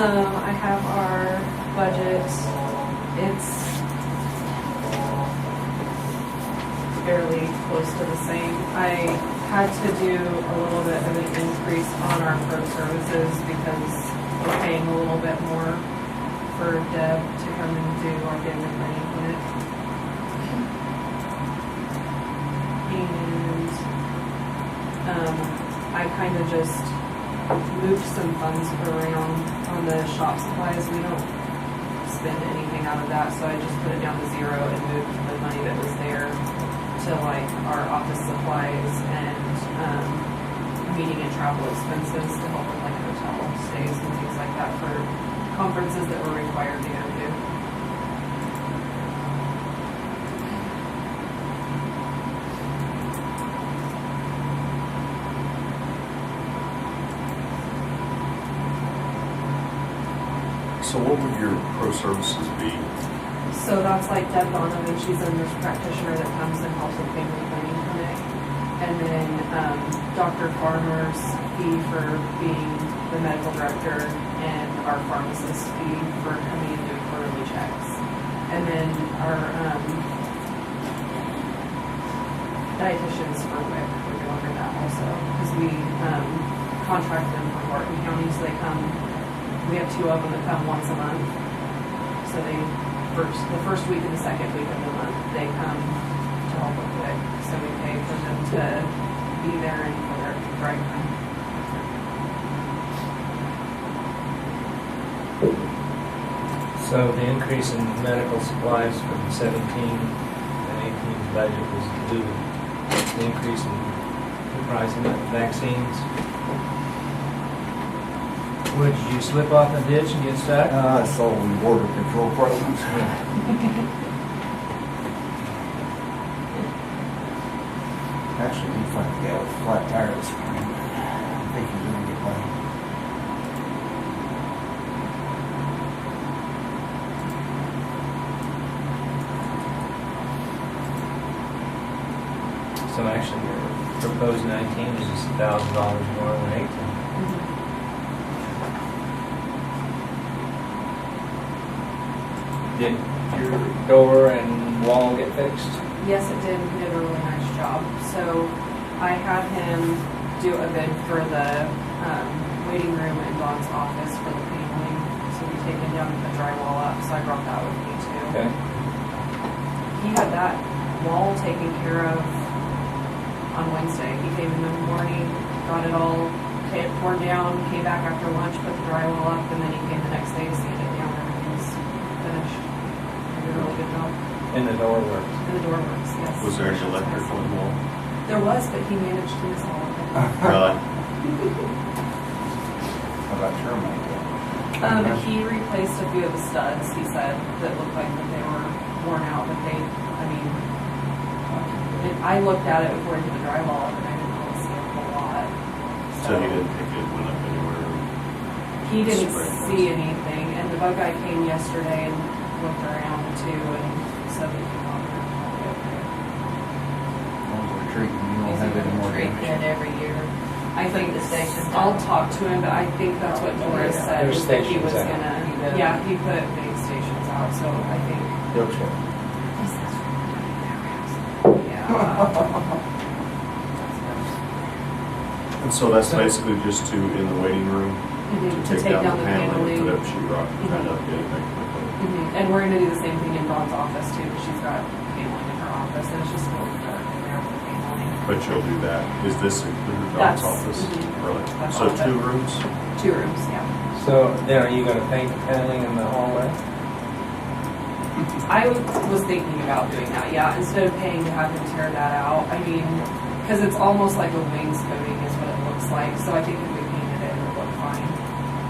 I have our budget. It's fairly close to the same. I had to do a little bit of an increase on our pro services because we're paying a little bit more for Deb to come and do our family planning clinic. And I kind of just moved some funds around on the shop supplies. We don't spend anything out of that, so I just put it down to zero and moved the money that was there to like our office supplies and meeting and travel expenses to help with like hotel stays and things like that for conferences that we're required to go to. So what would your pro services be? So that's like Deb Donovan, she's a nurse practitioner that comes and helps with family planning clinic. And then Dr. Farmer's fee for being the medical director and our pharmacist fee for coming and doing quarterly checks. And then our dietitians for WIC, we're going over that also. Because we contract them for Barton County, so they come, we have 2 of them that come once a month. So they the first week and the second week of the month, they come to help with WIC. So we pay for them to be there and for their drive time. So the increase in medical supplies from 17 and 18's budget was due to the increase in the price of vaccines. What, did you slip off the ditch and get stuck? It's all in border control programs. Actually, we find the guy with a flat tire this morning. I think he's gonna get by. So actually, your proposed 19 is just $1,000 more than 18. Did your door and wall get fixed? Yes, it did. He did a really nice job. So I had him do a bid for the waiting room in Don's office for the paneling. So we taken down the drywall up. So I brought that with me too. Okay. He had that wall taken care of on Wednesday. He came in the morning, got it all torn down, came back after lunch, put the drywall up, and then he came the next day to sand it down. Everything's finished. He did a really good job. And the door works. And the door works, yes. Was there any electrical in the wall? There was, but he managed to miss all of it. Really? How about termite? He replaced a few of the studs, he said, that looked like that they were worn out, but they, I mean, I looked at it before I did the drywall up and I didn't really see a whole lot. So he didn't think it went up anywhere? He didn't Spray see anything, and the bug guy came yesterday and looked around too and said that he thought we were probably okay. As long as we're treating, you don't have any more Treat that damage. every year. I think the station I'll down. talk to him, but I think that's what Doris said, There's was that he stations was out. gonna, yeah, he put big stations out, so I think, They'll check. yeah. And so that's basically just to, in the waiting room, to take down the paneling, put up sheetrock, kind of get it back quickly. And we're gonna do the same thing in Dawn's office too, because she's got paneling in her office, and it's just a little dark in there with the paneling. But you'll do that. Is this included That's- Don's office? mhm. Really? That's So all of it. 2 rooms? 2 rooms, yeah. So then are you going to paint the paneling in the hallway? I was thinking about doing that, yeah, instead of paying to have him tear that out. I mean, because it's almost like a wainscoting is what it looks like, so I think if we painted it, it would look fine.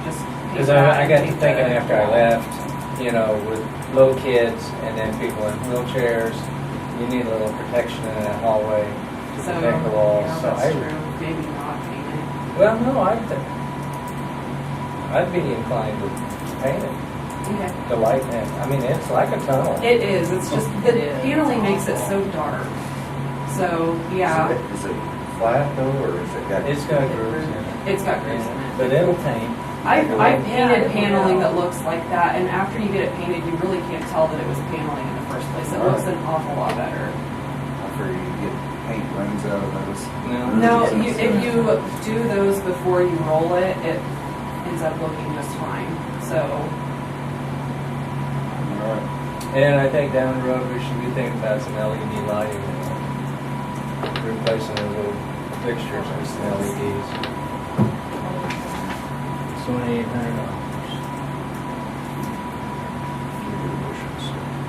Just paint Because that I and got to paint thinking the after I wall. left, you know, with little kids and then people in wheelchairs, you need a little protection in that hallway to So, protect the walls. yeah, So that's true. Maybe not paint it. well, no, I'd be inclined to paint it. Okay. The light, and I mean, it's like a tunnel. It is. It's just the It is. paneling makes it so dark. So yeah, Is it flat though, or is it got? It's got grooves in it. it's got grooves in it. But it'll paint. I've painted paneling that looks like that, and after you get it painted, you really can't tell that it was paneling in the first place. It looks an awful lot better. After you get paint rings out of those. No, if you do those before you roll it, it ends up looking just fine. So, Alright. And I think down the road, we should be thinking about some LED lighting, replacing those little fixtures with some LEDs. $2,800.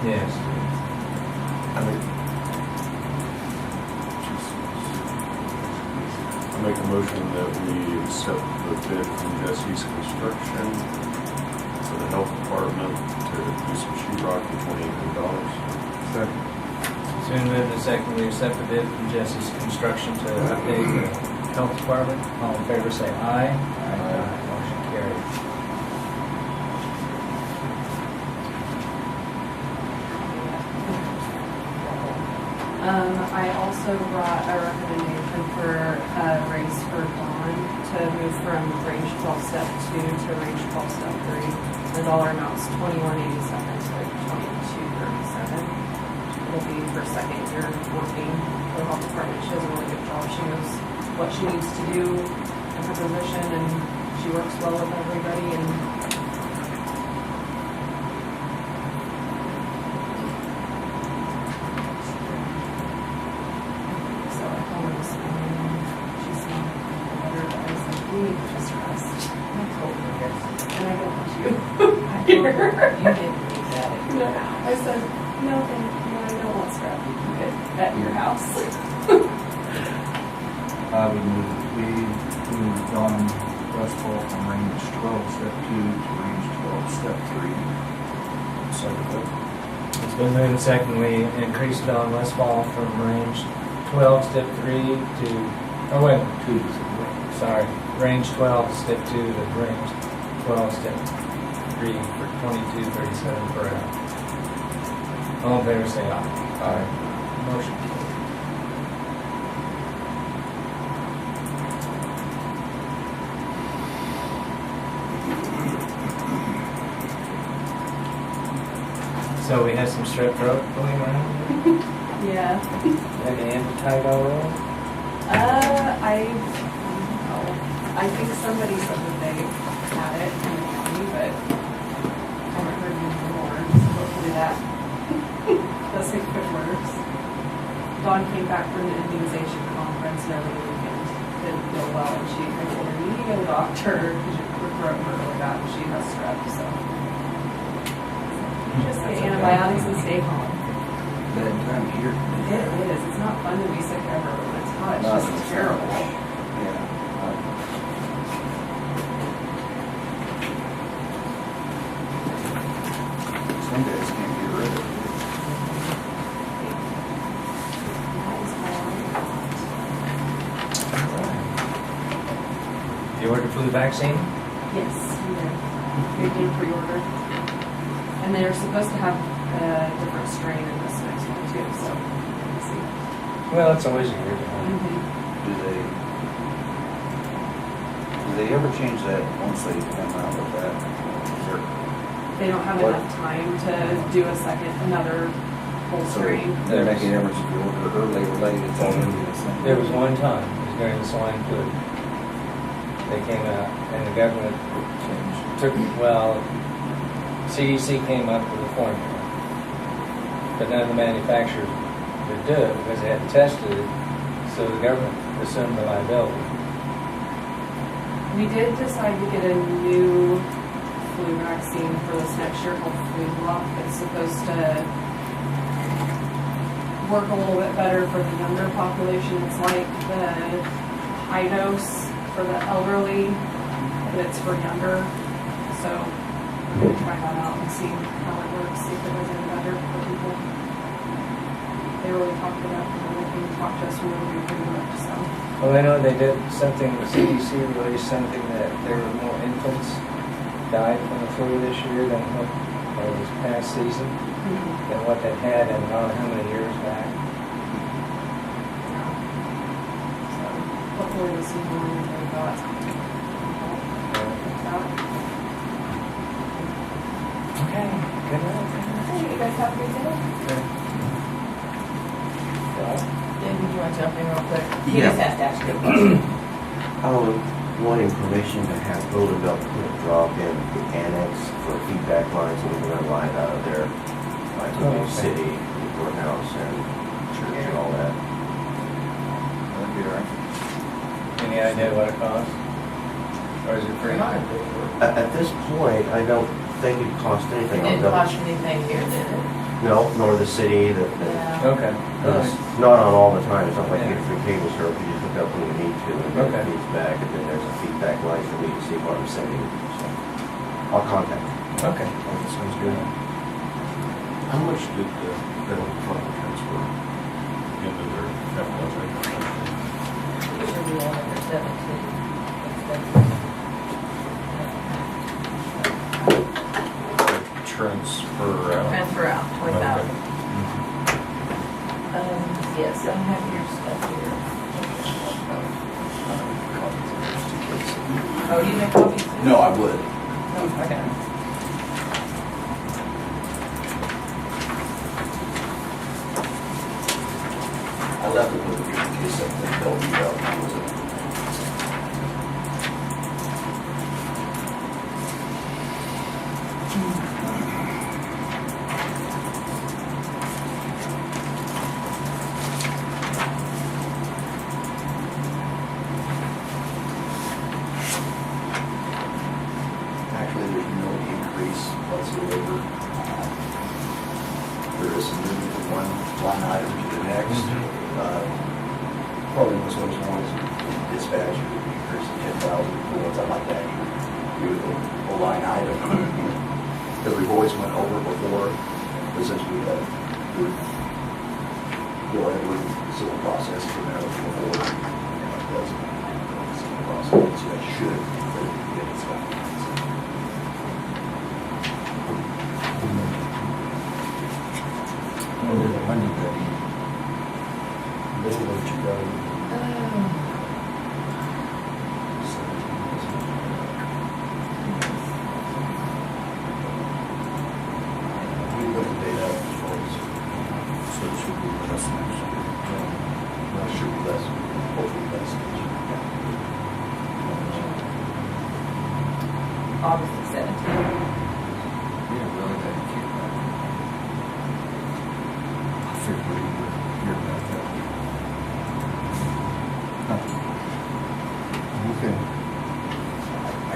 Yes. I make a motion that we accept the bid from Jesse's Construction for the health department to do some sheetrock for $2,800. Second. It's been moved and seconded, we accept the bid from Jesse's Construction to update the health department. All in favor say aye. Aye. Motion carried. I also brought a recommendation for a raise for Dawn to move from range 12 step 2 to range 12 step 3. The dollar amount's $21.87 to $22.37. It'll be her second year working for the health department. She does a really good job. She knows what she needs to do in her position, and she works well with everybody. And so I told her this morning, she's not better, but I was like, we need to just rest. I told her yes. And I don't want you I told her you didn't need that at your No, house. I said, no, thank you, I don't want scrap, you keep it at your house. We moved on Westfall from range 12 step 2 to range 12 step 3. Second. It's been moved and seconded, we increased it on Westfall from range 12 step 3 to, oh wait, 2. sorry, range 12 step 2 to range 12 step 3 for $22.37 per hour. All in favor say aye. Aye. Motion carried. So we had some strep throat going around. Yeah. Have the anti-title roll? I don't know. I think somebody said that they had it in the county, but I haven't heard anything more, so hopefully that does make it worse. Dawn came back from the immunization conference and over the weekend, didn't feel well, and I told her, you need to go to the doctor, because your throat hurt really bad, and she has strep, so. Just get antibiotics and stay calm. Bad time of year. It is, it's not fun to be sick ever when it's hot, it's No, just it's terrible. Yeah. Some days can't get rid of it. You ordered flu vaccine? Yes, we did pre-order. And they're supposed to have a different strain in this next one too, so we'll see. Well, it's always a year. Do they ever change that once they come out with that? Is there, They don't have What? enough time to do another whole so strain. they make it ever to order early or late, it's all gonna be the same? There was one time, it was during the swine flu. They came out and the government took, well, CDC came up with a formula. But none of the manufacturers would do it because they hadn't tested it, so the government assumed the liability. We did decide to get a new flu vaccine for this next year called Flu Block. It's supposed to work a little bit better for the younger population. It's like the high dose for the elderly, but it's for younger. So we're going to try that out and see how it works, see if it does any better for people. They really talked about it when they talked to us when we were pretty much, so. Well, I know they did something, the CDC released something that there were more infants died from the flu this year than what was past season, than what they had in I don't know how many years back. So hopefully we'll see more than they got. Good night. Hey, you guys have a good day? David, you want to jump in real quick? He Yeah. just has to ask you a question. Wanting permission to have Golden Belt put a drop in the annex for feedback lines, and we can run line out of there, like the Oh, okay. city, the courthouse, and church and all that. That'd be all right. Any idea what it costs? Or is it free? At this point, I don't think it cost It anything. didn't cost anything here, did it? No, nor the city, Yeah. Okay. it's not on all the time, it's not like you get a free cable service, you just hook up when you need to, and then Okay. it feeds back, and then there's a feedback line for me to see what I'm sending, so I'll contact you. Okay. That sounds good. How much did the health department transfer into their capital budget? It should be on under 17 expenses. Transfer out. Transfer out, 20,000. Okay. Yes, I have your stuff here. Oh, you make copies too? No, I would. Oh, okay. I left it with you in case something fell you out. Actually, there's no increase whatsoever. There is some movement from one line item to the next. Probably most always one is dispatch, increase of 10,000, the ones I like to actually do the line item. Because we've always went over before, but since we would go ahead with the civil process for now before, it doesn't. Civil process, so that should, but it is fine. When did the money go in? Middle of 2017. We look at data as far as, So it should be less next year. well, it should be less, hopefully less. August of 17. Yeah, really, that cute. I figured we would hear about that. Okay.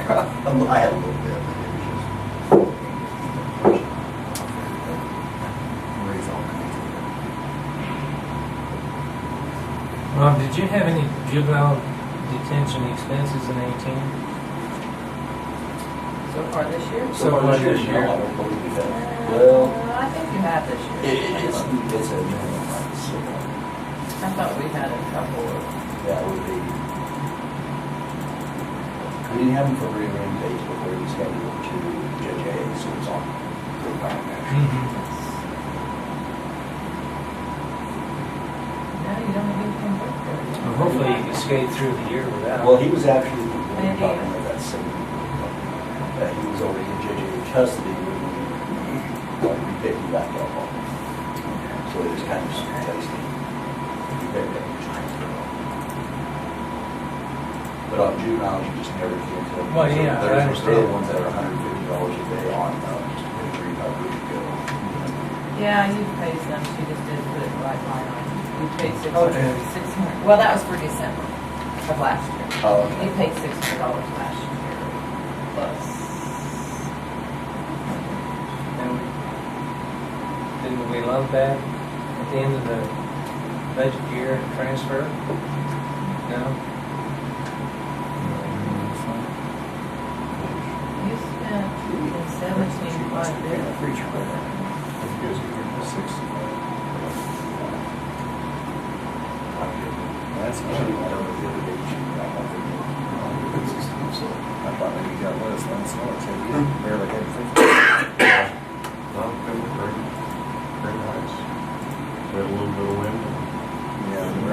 I had a little bit, but it was just. Raise all kinds of. Did you have any juvenile detention expenses in 18? So far this year? So far this year. No, I don't believe we have. Well, I think you have this year. it's a minimum, like, so, I thought we had a couple of, that would be. We didn't have him for rearranged dates before he scheduled to JJ, so it's on good time actually. no, you don't have anything booked there. Well, hopefully you can skate through the year without. Well, he was actually the one Maybe. talking about that same, he was already in JJ custody when we picked him back up on. So it was kind of just tasty. We picked up each transfer. But on juveniles, you just never can tell. Well, yeah, I There's understand. still ones that are $150 a day on, just to make sure you're not good to go. Yeah, you paid some, she just didn't put it right line on. You paid Okay. 600, well, that was for December of last year. Oh, You okay. paid $600 last year, plus. Didn't we lump that at the end of the budget year and transfer? No? You spent in 17 quite a bit. If you guys could give me 65. That's usually what I would do with so I thought maybe you got less than so much, so you barely had 50. No, they were very nice. We had a little bit of wind.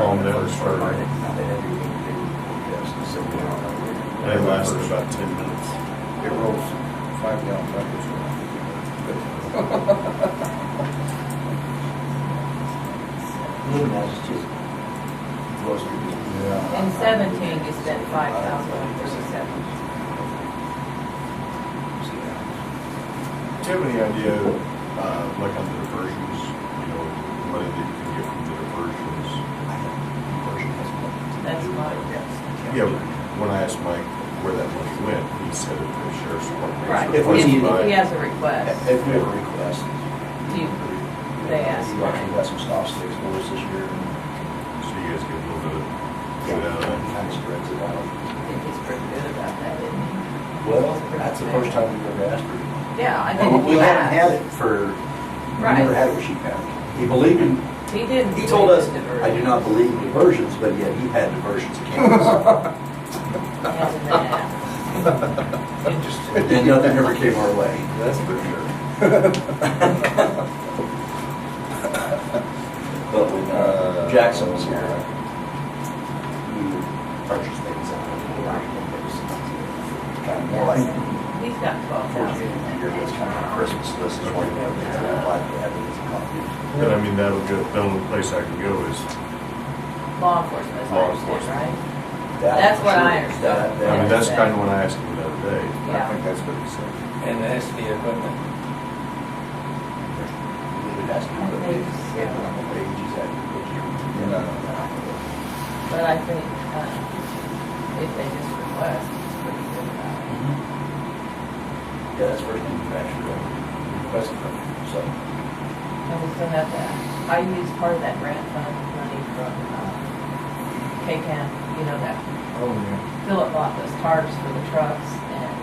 Calm down, started. Now they have everything to do with this, so we don't know. And it lasted about 10 minutes. It rolls 5 gallon buckets. Living as is just gross to me. In 17, you spent 5,037. Do you have any idea, like on the diversions, you know, money that you can get from the diversions? That's what it is. Yeah, when I asked Mike where that money went, he said it to the sheriff's department. Right, If we if need Requested by- he has a request, If we have a request. they ask We for actually it. got some stop sticks for us this year. So you guys get a little bit of good out of that. Kind of spreads it out. I think he's pretty good about that, isn't he? Well, that's the first time we've ever asked for it. Yeah, I think We he haven't had has. it for, we Right. never had it with sheep pound. He believed in, He didn't. he told us, believe in I do not believe in diversions, but yet he had diversions accounts. Hasn't been asked. And then nothing ever came our way, that's for sure. But when Jackson was here, we would purchase things out of the kind of more like He's got 12,000 towards the end of the year, it's kind of a Christmas list is what you have things that I'd like to have as a copy. But I mean, that'll go, the only place I can go is, law enforcement, as I Law understand, enforcement. right? That's what I understood. I mean, that's kind of what I asked him the other day. I Yeah. think that's what he said. And the SD equipment. It has to be, but it's, on the page, he's at the No. But I think, if they just request, it's pretty good about it. Yeah, that's first manufacturer requested from him, so. And we still have that. I used part of that grant fund money from, KCAM, you know, that Oh, yeah. Philip bought those tarps for the trucks, and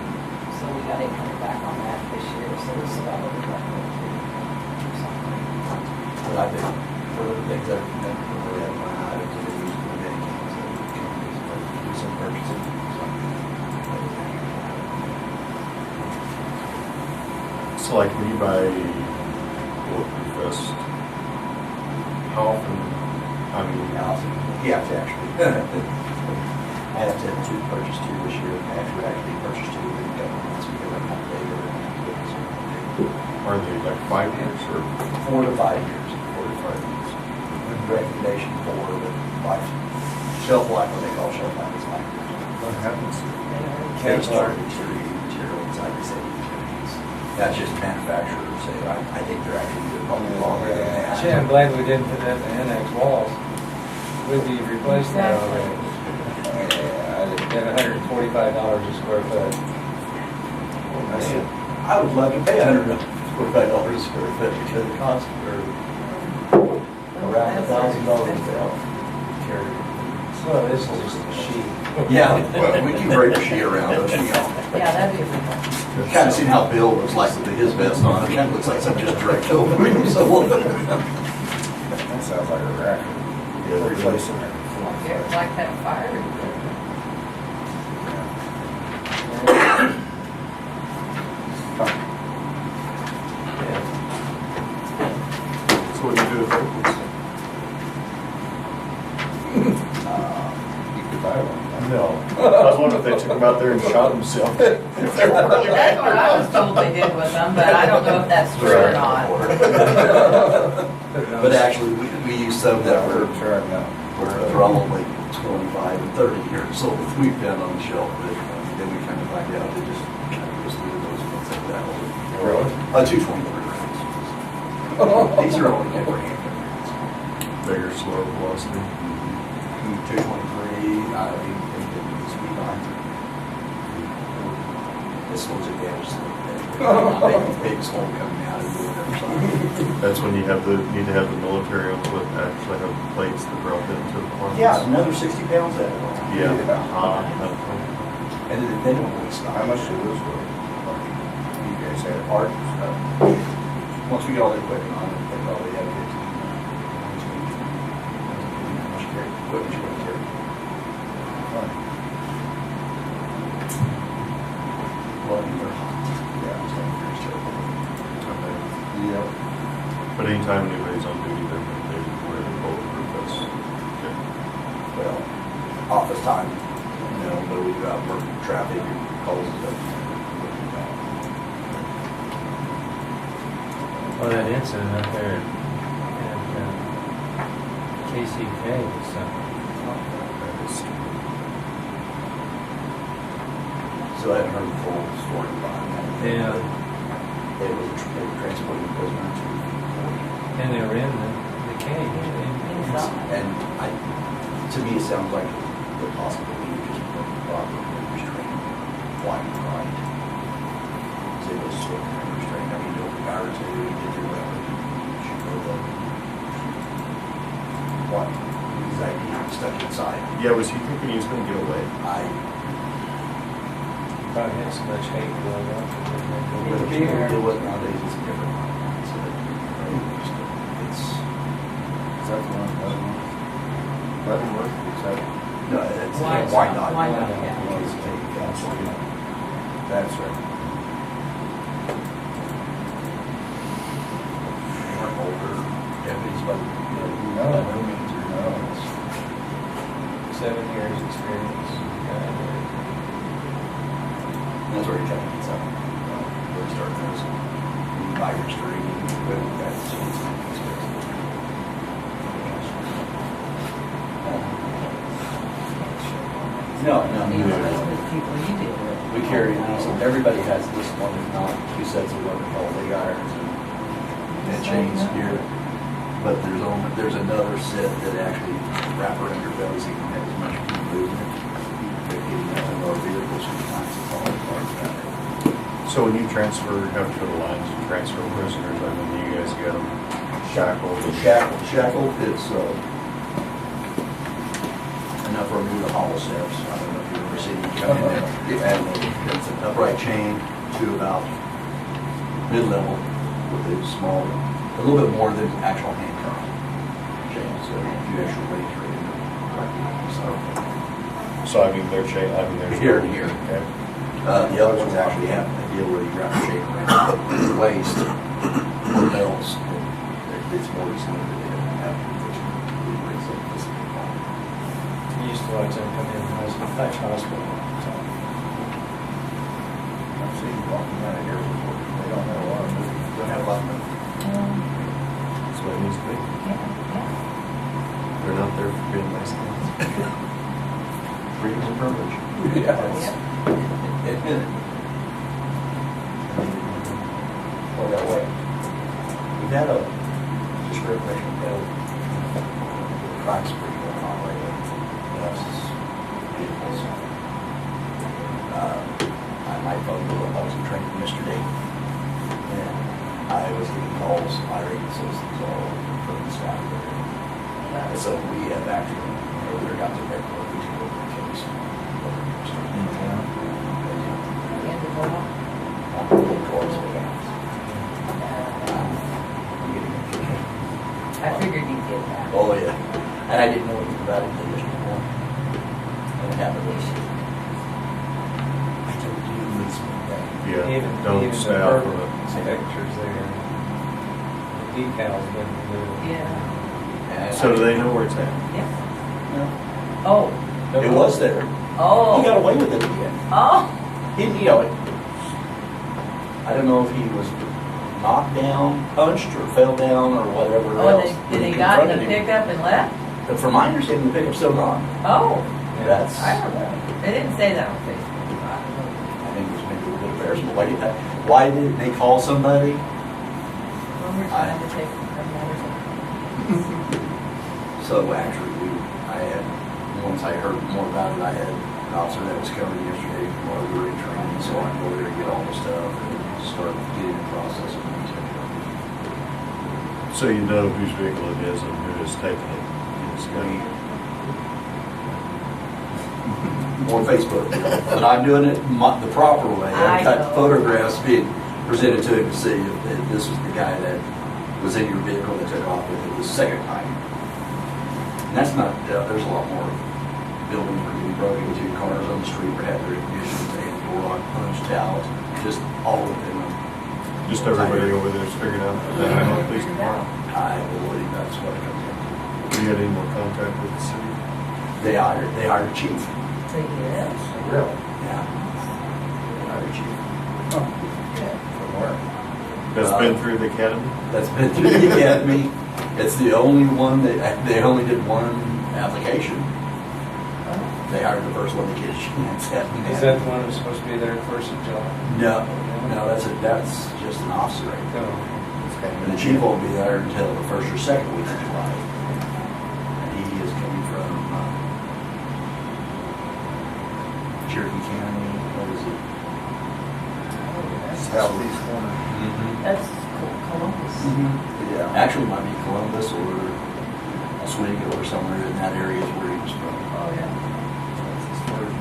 so we got 800 back on that this year, so we still got a little left over to do something. But I think for the things that we have line items that we use for many things that we can do some purchasing. So like when you buy Bulletproof Vest, how often, I mean, Now, you have to actually, I have to purchase two this year, actually purchase two in a couple months because I'm not later. are they like 5 years or 4 to 5 years. 4 to 5 years? Recommendation for the life, shelf life, what they call shelf life is 5 years. What happens? They start material inside the same utilities. That's just manufacturers say, I think they're actually good, probably longer than that. Gee, I'm glad we didn't put that in the annex walls. We'd be replaced that already. At $145 a square foot. I said, I would love to pay $145 a square foot because it costs, or around $1,000 now. So this is just a sheet. Yeah, well, we can break the sheet around, don't you? Yeah, that'd be a good one. You kind of seen how Bill looks like with his vest on, it kind of looks like something just draped over him, so. That sounds like a rack. Yeah. Replacing it. Yeah, like that fire. So what do you do with those? You could buy one. No. I was wondering if they took them out there and shot themselves. If they were really That's what I was bad. told they did with them, but I don't know if that's true or not. But actually, we use some that were Sure, I know. probably 25 and 30 years old. We found on the shelf, but then we kind of find out they just kind of goes through those ones like that old. Really? 223 rounds. These are only good for hand rounds. Bigger, slower velocity. 223, I don't even think that needs to be on. This one's a damage. Big hole coming out of it or something. That's when you need to have the military on foot actually have plates that drop into the arms. Yeah, another 60 pounds at it. Yeah. And then they don't really stop. How much do those go? You guys had Art, once we get all the equipment on it, they probably have 15. How much equipment you gonna carry? Well, they're hot. Yeah, it's like pretty terrible. Yeah. But anytime anybody's on duty, then they wear the bulletproof vest. Okay. Well, office time, you know, but we go out work traffic and calls and stuff. Well, that incident up there at KCK was something. So I haven't heard the full story behind that. Yeah. They were transporting prisoners to And they were in the cage. Inside. and to me, it sounds like the possibility of just proper restraining, white and right. So it was sort of restrained. I mean, you open power to get their weapon, shoot both of them. What? Exactly, stuck inside. Yeah, was he thinking he was gonna get away? Probably had so much hate going on. But it was nowadays, it's a different line. So it's, Is that the one, Leavenworth? Is that? no, it's, Why why not? not? Why not, It's yeah. absolutely. That's right. They weren't older deputies, but, No, no means or no. 7 years experience. that's where you kind of gets up. Where you start noticing. By restraining, but that's No, These are the people you deal with. We carry these, everybody has this one, if not two sets of what we call leg irons and chains here. But there's another set that actually wrap around your belly so you can have as much movement. They're getting up in our vehicles sometimes to fall apart that way. So when you have to go to lines and transfer prisoners, I mean, you guys get them shackled? The shackled, it's enough for me to hollow steps. I don't know if you've ever seen them come in there. And it's an upright chain to about mid-level with a small, a little bit more than actual handcuff chain. So you actually wait for it. So I mean, they're there's. Here and here. Okay. The other ones actually have a deal where you wrap a chain around the waist or belts. It's more easily than they don't have to. You used to watch them come in Dutch Hospital. I've seen you walking out of here before. They don't have a lot of movement. Don't have a lot of movement. That's what it needs to be. They're not there for being nice guys. Freedom and privilege. Or that way. We've had a discrimination bill. Cracks pretty going on lately. That's vehicles. I phoned I was in training yesterday. And I was getting calls, irate citizens all over from the staff there. And so we have actually, earlier got the paperwork, we took over the case. I figured you'd get that. Oh, yeah. And I didn't know anything about it until yesterday. And it happened this year. I told you this one day. Yeah, Even don't the stay purple from it. pictures there. The decals been removed. Yeah. And So do they know where it's at? Yeah. No. Oh. It was there. Oh. He got away with it again. Oh. I don't know if he was knocked down, punched, or fell down, or whatever Oh, else. and they got in the pickup and left? But from my understanding, the pickup's still gone. Oh. That's, I don't know. They didn't say that on Facebook. I think it was maybe a little bit embarrassing. Why didn't they call somebody? When we're trying to take our matters. So actually, once I heard more about it, I had an officer that was covering yesterday while we were in training, so I go there and get all the stuff and start getting the process of things. So you know whose vehicle it is and who is taking it. You just go, More Facebook, but I'm doing it the proper way. I I've got know. photographs being presented to him to see if this was the guy that was in your vehicle that took off with it the second time. And that's not, there's a lot more buildings where you broke into cars on the street where had their conditions and door lock, punched out, just all within them. just everybody over there's figured out. the police department. I believe that's what it comes down Do you had any more contact with the city? to. They hired a chief. Say yes. Really? Yeah. They hired a chief. From where? That's been through the academy? That's been through the academy. It's the only one that, they only did one application. They hired the first one to get a chance at. Is that the one that's supposed to be there first of July? No, that's just an officer right there. No. And the chief won't be there until the first or second week of July. And he is coming from Cherokee County, what is it? Southeast corner. That's Columbus. Yeah. Actually, it might be Columbus or Oswego or somewhere in that area is where he was from. Oh, yeah.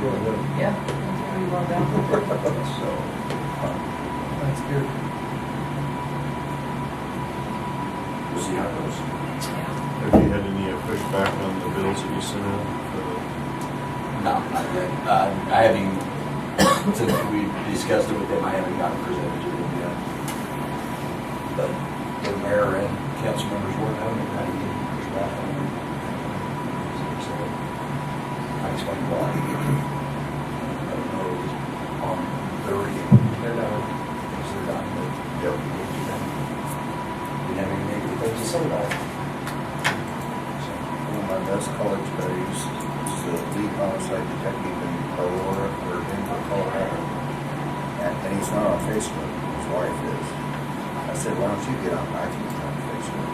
Really good. Yeah. Pretty well down. So, That's good. we'll see how it goes. Have you had any pushback on the bills that you sent out? for No, not yet. I haven't even, since we discussed it with them, I haven't gotten presented to them yet. But the mayor and council members were having it, I didn't push back on them. So, I explained why. I don't know, it was on their end. They're not. It's their dime, but Yep. didn't have any negative things to say about it. So, One of my best college buddies is the lead homicide detective in Aurora or Denver, Colorado. And he's not on Facebook, his wife is. I said, why don't you get on? I can get on Facebook.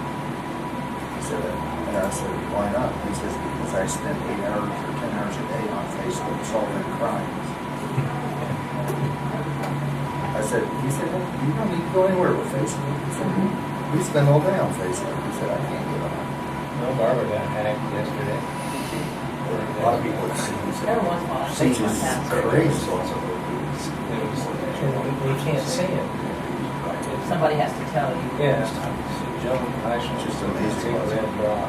He said, and I said, why not? He says, because I spend 8 hours or 10 hours a day on Facebook solving crimes. I said, he said, well, you don't need to go anywhere with Facebook. He said, we spend all day on Facebook. He said, I can't get on. No, Barbara got hacked yesterday. a lot of people have seen this. Every once in a while, I Seen see this one happen. crazy. We can't see it. Somebody has to tell you. Yeah. Joan, I should Just just amazing. take a red block.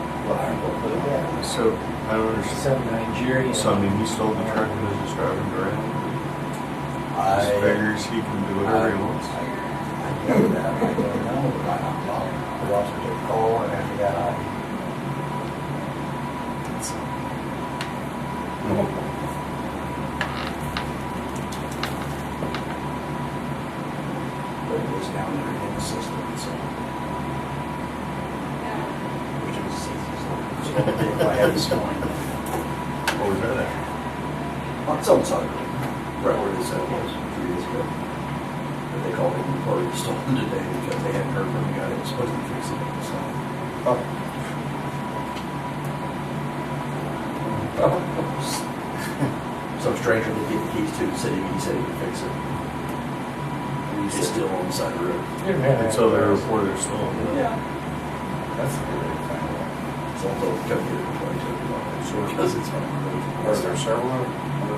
So, I don't understand. Some Nigerian. So, I mean, he stole the truck and was just driving around? I Just figures he can do whatever he wants. I know that, I don't know, but I'm not, the officer took a call and after that I. But it was down there in the system, so. Which was, so I had this morning. What was that at? On some side, right where they said it was 3 days ago. But they called him reported stolen today because they hadn't heard from the guy that was supposed to be fixing it, so. Some stranger that gave the keys to said he said he could fix it. He's still on the side of the road. And so they reported it stolen. Yeah. That's a good thing. So I'll come get it before I took it off. Sure. Because it's on the road. Are there several of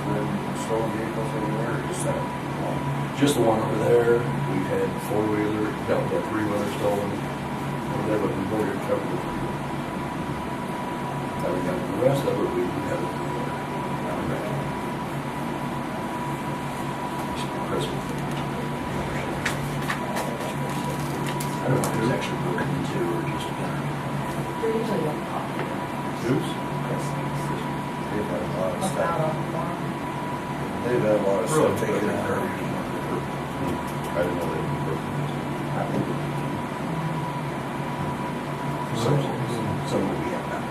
them stolen vehicles over there, or just that one? Just the one over there. We've had 4-wheeler, no, we had 3-wheeler stolen. Over there, but we've already covered the 3-wheeler. Now we got the rest of it, we have a 3-wheeler. Christmas. I don't know if it was actually broken into or just done. They're usually like coffee. Oops. They've had a lot of About stuff. on the farm. They've had a lot of stuff taken out of I didn't know they were broken into. I think some will be out now.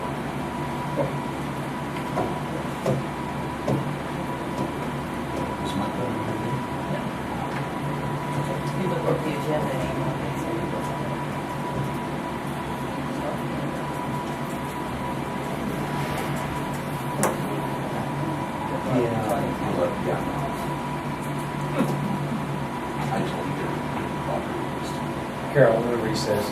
Was my phone ringing? You look at the agenda anymore, and say what's on it. Yeah. I just want to get a proper list. Carol, we'll recess.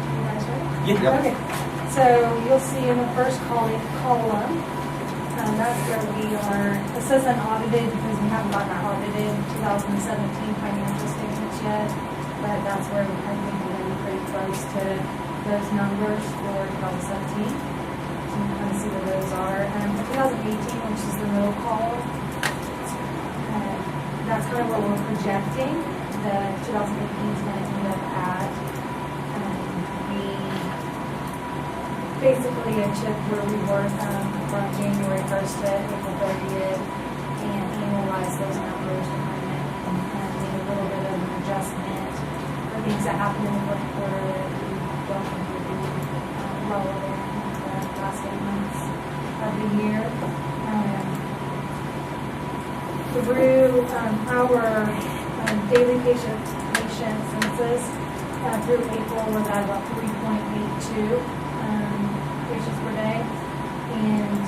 You guys ready? Yeah. Okay, so you'll see in the first column, that's where we are, it says unaudited because we haven't gotten our audited 2017 financial statements yet, but that's where we kind of getting pretty close to those numbers for 2017. So you can kind of see where those are. And for 2018, which is the middle column, that's kind of what we're projecting that 2018 is going to end up at. We basically a chip where we were from January 1st to April 30th. annualize those numbers to kind of make a little bit of an adjustment for things that happened in the fourth quarter that we don't think would be relevant in the last 8 months of the year. Through our daily patient census through April was at about 3.82 patients per day, and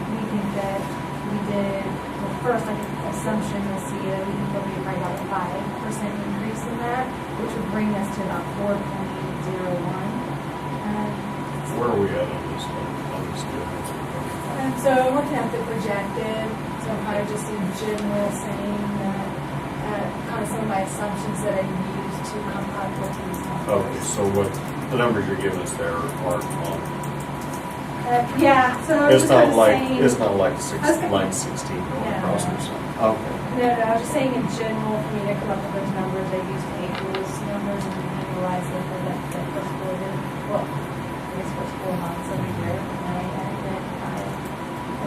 we think that we did, well, first, like assumption, you'll see that we think there'll be probably about a 5% increase in that, which would bring us to about 4.01. Where are we at on this one, on this deal? And so looking at the projected, so kind of just in general saying that kind of some of my assumptions that I used to come up with these numbers. Okay, so what, the numbers you're giving us there aren't on, Yeah, so I was it's just kind not of like, saying. it's not like was gonna- line 16 going Yeah. across or something. Okay. No, I was just saying in general, for me to come up with those numbers, I used April's numbers and annualize them for the first quarter, well, I guess first 4 months of the year. And then I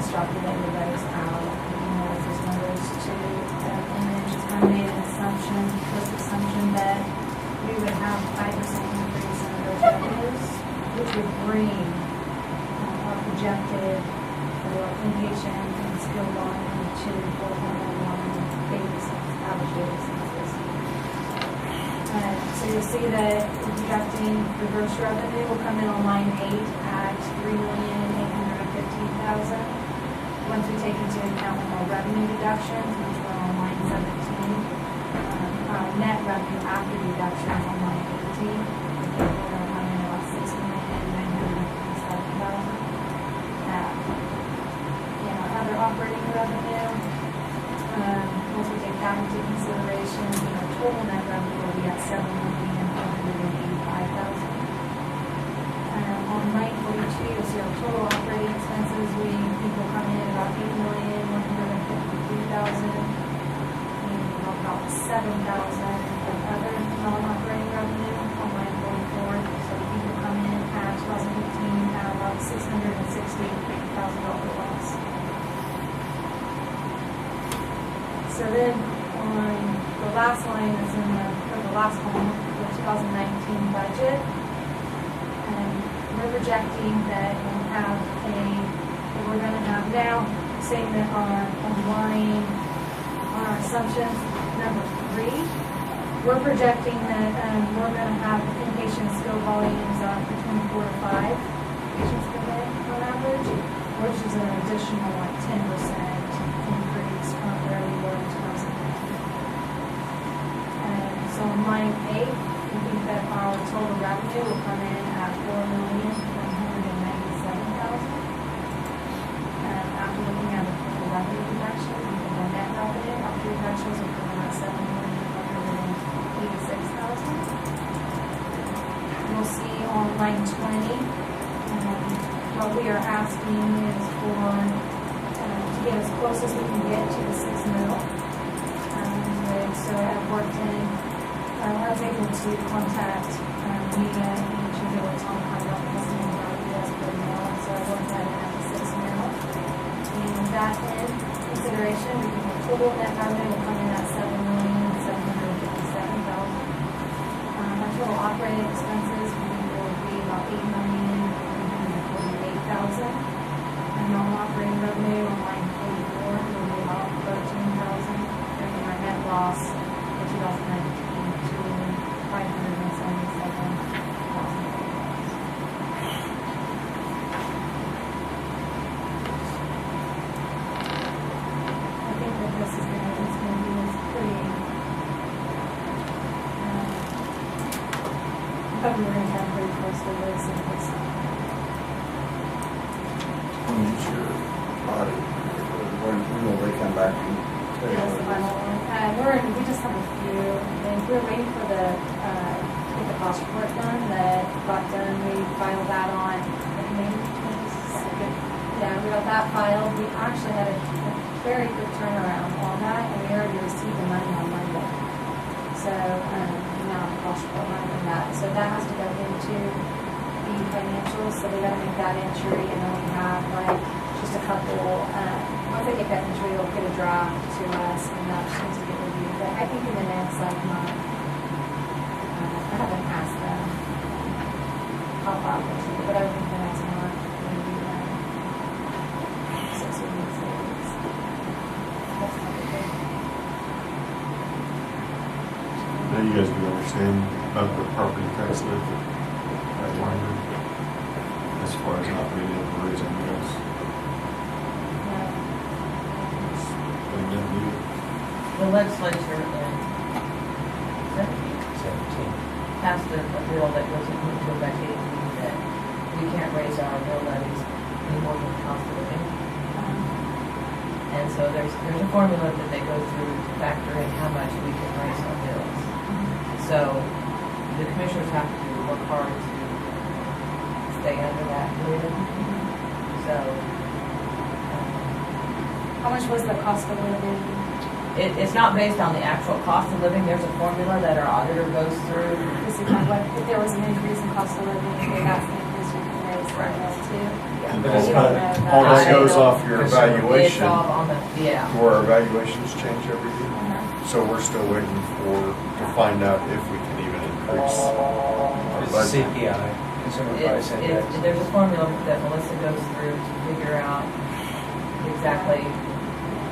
extrapolated those out, annualized those numbers to, and then just kind of made an assumption, first assumption that we would have 5% increase in those revenues, which would bring our projected for inpatient and skilled volume to 4.1 daily average daily census. So you'll see that we're projecting the gross revenue will come in on line 8 at $3,815,000. Once we take into account our revenue deductions, which were on line 17, our net revenue after deductions on line 18, we think we're going to come in about $6,957,000. Other operating revenue, once we take that into consideration, our total net revenue will be at $7,485,000. On line 42, you'll see our total operating expenses, we think will come in about $8,153,000, and about $7,000 of other non-operating revenue on line 44. So we think will come in at 2015 at about $660,000 loss. So then on the last line is in the last column, the 2019 budget. And we're projecting that we're going to have now, saying that on line, on our assumptions, number 3, we're projecting that we're going to have inpatient skill volumes between 4 to 5 patients per day on average, which is an additional 10% increase from where we were in 2019. So on line 8, we think that our total revenue will come in at $4,197,000. After looking at the total revenue reductions, we think our net revenue after reductions will come in at $7,186,000. You'll see on line 20, what we are asking is for to get as close as we can get to the 6 mil. So I've worked in, I was able to contact Nina, and she was able to tell me how about listening about US per mil. So I worked at it at the 6 mil. And that in consideration, we think the total net revenue will come in at $7,757,000. Our total operating expenses will be about $8,348,000. And non-operating revenue on line 44 will be about $13,000, bringing our net loss for 2019 to $577,000. I think that this is going to be pretty. I thought we were going to have pretty close to this and this. When it's your audit, when will they come back and tell you Yes, the what it final is? one. We just have a few, and we're waiting for the, get the cost report done that got done. We filed that on, May 22nd. Yeah, we got that filed. We actually had a very quick turnaround on that, and we already received the money on Monday. So, we now have the cost report money on that. So that has to go into the financials, so we gotta make that entry, and then we have like just just a couple, once I get that entry, they'll get a draft to us and that needs to get reviewed. But I think in the next like month, I haven't asked them how far we'll take, but I think the next month, maybe 6 or 8 weeks. That's not a big. Now you guys do understand about the property tax levy at Winder, as far as not being able to raise our mills. And then The legislature in 17. passed a bill that goes into effect that we can't raise our mill levies any more than the cost of living. And so there's a formula that they go through to factor in how much we can raise our mills. So the commissioners have to work hard to stay under that grid. So How much was the cost of living? it's not based on the actual cost of living. There's a formula that our auditor goes through. This is kind of what, if there was an increase in cost of living, if that's the increase, you can raise the Right. bill too. And But you don't know that. all that I goes don't- off your It's evaluation, all on the, yeah. where our evaluations change every year. So we're still waiting to find out if we can even increase our It's budget. CPI, Consumer Price Index. There's a formula that Melissa goes through to figure out exactly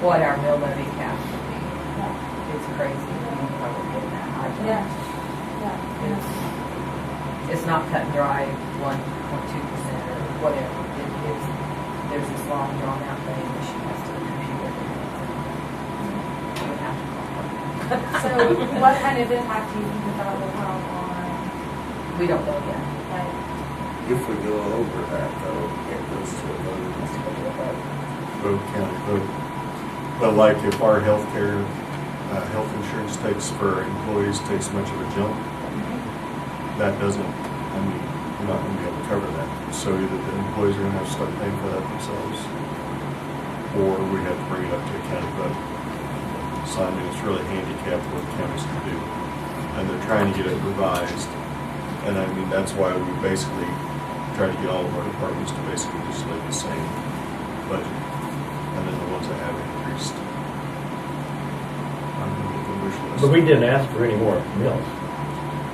what our mill levy cap should be. It's crazy. You probably get that high. Yeah, yeah. It's not cut and dry 1.2% or whatever. There's this long drawn out thing that she has to compute everything. You would have to call her. So what kind of impact do you think that will have on, We don't know yet. like, If we go over that though, it goes to a vote. Vote, county vote. But like if our healthcare, health insurance takes for employees takes much of a jump, that doesn't, I mean, we're not gonna be able to cover that. So either the employees are gonna have to start paying for that themselves, or we have to bring it up to a county budget. So I mean, it's really handicapped what counties can do. And they're trying to get it revised. And I mean, that's why we basically try to get all of our departments to basically just lay the same budget. And then the ones that have increased. I'm gonna get the wish list. But we didn't ask for any more mills.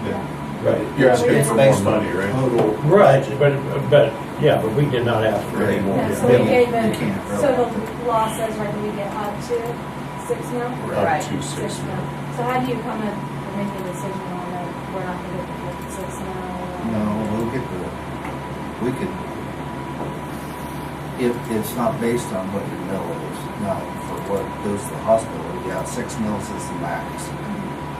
Yeah. Right. You're asking for more Based on money, right? Total. Right, but, yeah, but we did not ask for any more. yeah, so we gave them, You can't really- so the law says, right, that we get up to 6 mil? Up Right. to 6 6 mil. So how do you come and make a decision on that, we're not gonna get the 6 mil? No, we'll get we could, if it's not based on what your mill is, now, for what goes to the hospital, yeah, 6 mils is the max.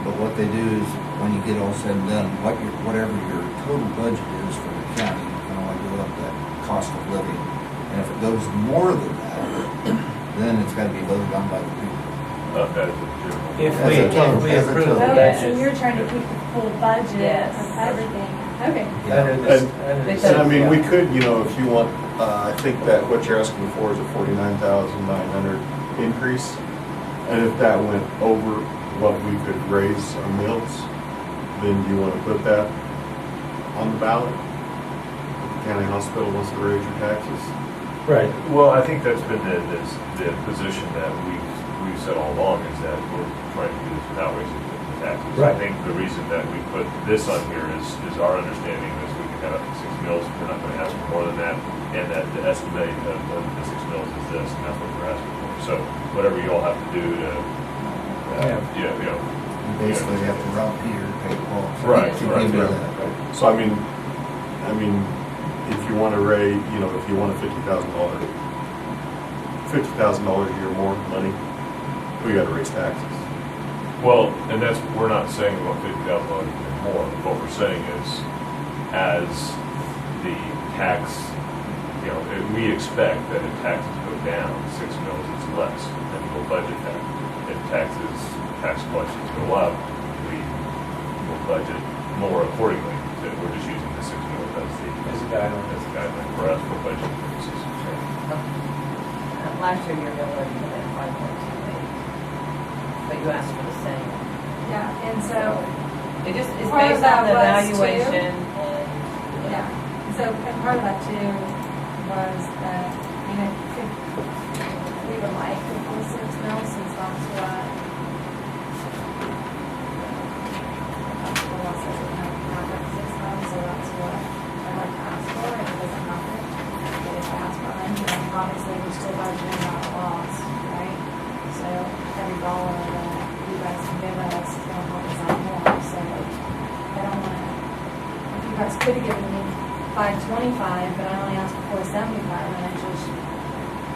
But what they do is, when you get all said and done, whatever your total budget is for the county, you can only go up that cost of living. And if it goes more than that, then it's gotta be voted on by the people. That is a general. If As a total- we as a approve the total. Okay, so budget. you're trying to keep the full budget Yes. of everything, okay. Under this, And I mean, we could, you know, if you want, I think that what you're asking for is a 49,900 increase. And if that went over what we could raise our mills, then you want to put that on the ballot? If the county hospital wants to raise your taxes? Right. Well, I think that's been the position that we've said all along, is that we're trying to do this without raising the taxes. I Right. think the reason that we put this on here is our understanding is we can have up to 6 mills, we're not gonna ask for more than that, and that the estimate of the 6 mills is this, and that's what we're asking for. So whatever you all have to do to, you know. You basically have to rob Peter to pay Paul. Right, To right, give you right. that. So I mean, if you want to raise, you know, if you want a $50,000 a year more money, we got to raise taxes. Well, and that's, we're not saying we want $50,000 more. What we're saying is, as the tax, you know, we expect that if taxes go down 6 mils, it's less, and we'll budget that. If tax collections go up, we will budget more accordingly. So we're just using the 6 mils As a guideline. as a guideline for us for budget purposes. Last year, your mill levy came in 5.28, but you asked for the same. Yeah, and so, It's Part of based that on the was too- evaluation and. yeah, so, and part of that too was that, I mean, would like the full 6 mils, since that's what the law says it has to have that 6 mils, so that's what I'd like to ask for. If it doesn't happen, but if I ask for 100, then obviously we're still budgeting out a loss, right? So every dollar that you guys can give us is gonna help us out more, so I don't wanna, if you guys could have given me 525, but I only asked for 475, and it just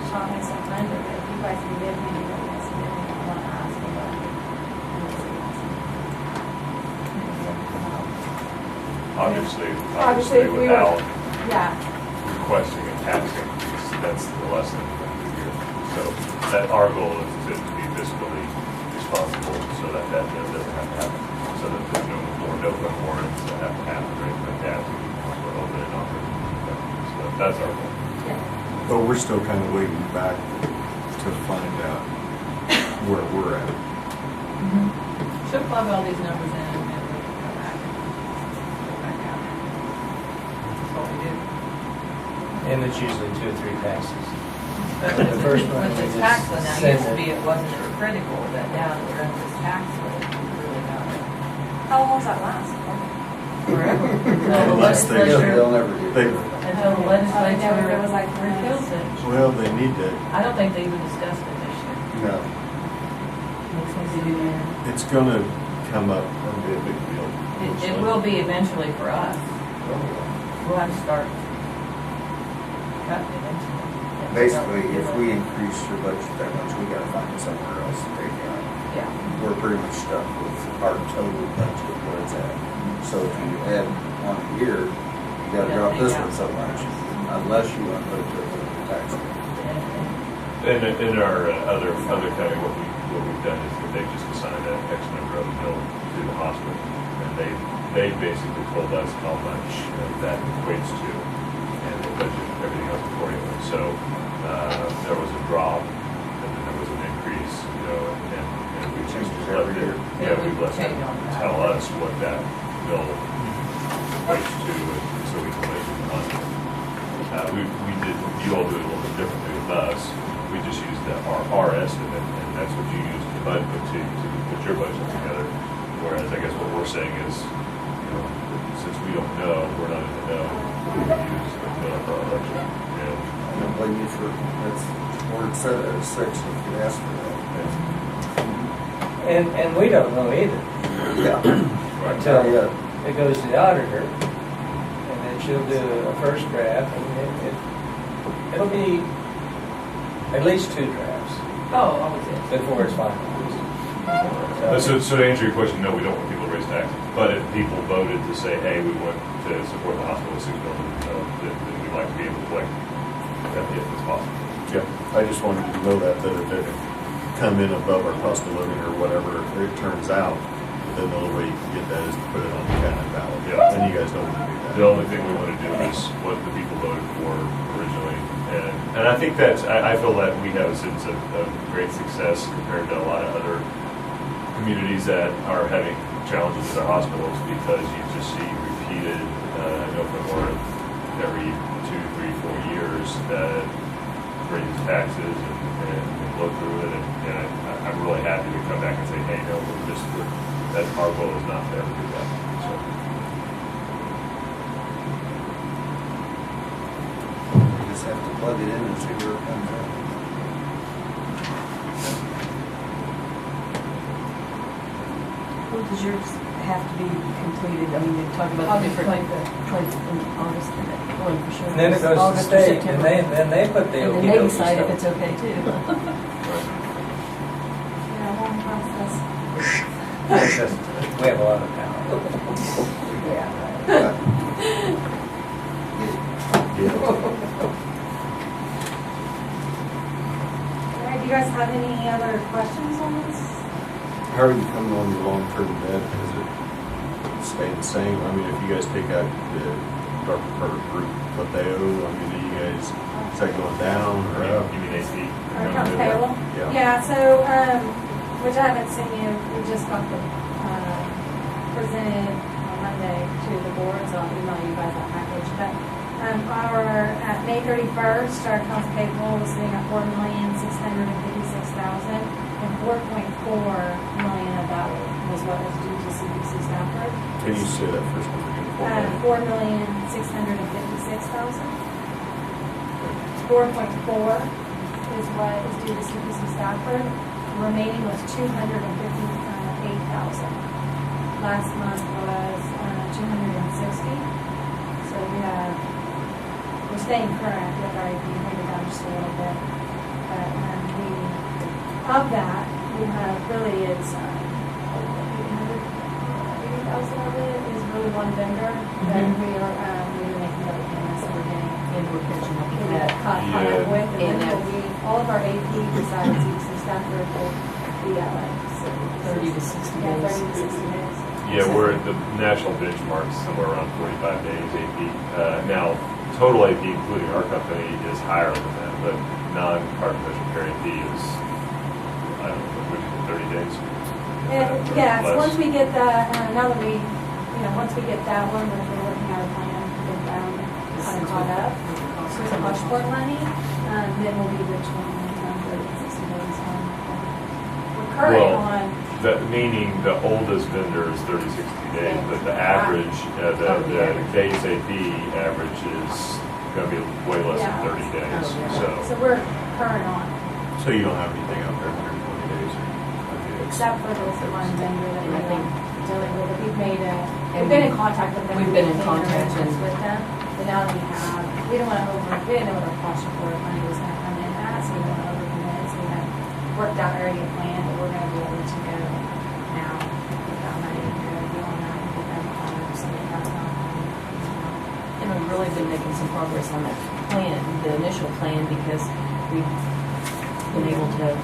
shot myself under. But if you guys can give me what you guys can give me, I want to ask for that. Obviously, if we were- without Yeah, requesting a tax increase, that's the lesson here. So that our goal is to be fiscally responsible so that doesn't have to happen. So that there's no more warrants that have to happen or anything like that. We're open and operating. So that's our goal. But we're still kind of waiting back to find out where we're at. Should plug all these numbers in and then we can come back and go back out. That's what we do. And it's usually 2 or 3 passes. But The first one, with we this just tax one, now send used to it. be, it wasn't critical, but now that we're under this tax, one, it really got it. how long does that last? Forever. Until the Unless they- legislature, They'll never do They, that. until the legislature never, it was like repeals it. well, they need to, I don't think they even discussed it this year. No. Makes me do that. it's gonna come up and be a big deal. It will be eventually for us. We'll have to start cutting eventually. Basically, if we increase your budget that much, we gotta find somewhere else to take it out. Yeah. We're pretty much stuck with our total budget where it's at. So if you add one a year, you gotta drop this one so much, unless you want to put it to the tax. And in our other county, what we've done is that they've just assigned an X number of bill to the hospital. And they basically told us how much that equates to, and they budget everything else accordingly. So, there was a drop, and then there was an increase, and we just Changes let every it, year. yeah, we let them Change on that. tell us what that bill equates to, and so we can measure the hospital. We did, you all do it a little bit differently with us. We just used our estimate, and that's what you used to budget, to put your budget together. Whereas I guess what we're saying is, since we don't know, we're not in the know, we use the middle of our election. I don't blame you for, that's where it's set at 6, if you ask for And we don't know either that. Yeah. Right. until Yeah. it goes to the auditor. And then she'll do a first draft and it'll be at least 2 drafts Oh, always is. before it's finalized. So to answer your question, no, we don't want people to raise taxes. But if people voted to say, hey, we want to support the hospital with $6 million, then we'd like to be able to collect that if it's possible. Yeah, I just wanted you to know that if it come in above our cost of living or whatever, it turns out, then the only way you can get that is to put it on the county ballot. Yeah. And you guys don't want to do that. The only thing we want to do is what the people voted for originally. And I think I feel that we have a sense of great success compared to a lot of other communities that are having challenges with their hospitals, because you just see repeated, I know from Warren, every 2, 3, 4 years that raises taxes and blow through it. And I'm really happy to come back and say, hey, no, that our goal is not to ever do that. So. You just have to plug it in and see where it comes out. Well, does yours have to be completed? I mean, they talk about I'll the be different, like in August, and that, well, for sure. And then it goes to August or state, and September. then they put the And then okey they dokey decide if stuff. it's okay too. Yeah, long process. It's just, we have a lot of power. Yeah. All right, do you guys have any other questions on this? How are you coming on your long-term debt? Is it staying the same? I mean, if you guys take out the Dr. Carter Group, what they owe, I mean, are you guys, is that going down or up? You mean AC? Our accounts payable? Yeah. Yeah, so, which I haven't seen you, we just got the, presented on Monday to the board, so I'll email you guys that package. But At May 31st, our accounts payable was sitting at $4,656,000, and $4.4 million of that was what was due to CPC Stafford. Can you say that first one again? $4,656,000. 4.4 is what is due to CPC Stafford. The remaining was $258,000. Last month was $260,000. So we're staying current with our AP, maybe down just a little bit. But of that, we have really it's 80,000 of it is really one vendor that we are making other payments that we're getting. And we're catching up with We that. got caught up with, and And then that- all of our AP besides CPC Stafford will be at like 30 to 60 Yeah, days. 30 to 60 days. Yeah, we're at the national benchmark, somewhere around 45 days AP. Now, total AP, including our company, is higher than that, but non-artificial carry AP is, I don't know, what, 30 days? Yeah, so Less. once we get that, now that once we get that one, we're working out a plan to get them kind of caught up. So the Washport money, then we'll be between 30 and 60 days on. We're current Well, on, Meaning the oldest vendor is 30, 60 days, but the average, the base AP average is gonna be way less Yeah. than 30 days, Oh, yeah. so so. we're current on, So you don't have anything out there 120 days? or- except for this one vendor that And I think- we're dealing with. We've made And we've been in contact with them. we've been in made contact arrangements and- with them, but now that we didn't want to we didn't know what our cost report money was going to come in at, so we don't want to overcommit, so we have worked out already a plan, but we're going to be able to go now with that money and go beyond that and get them on $70,000. And we've really been making some progress on that plan, the initial plan, because we've been able to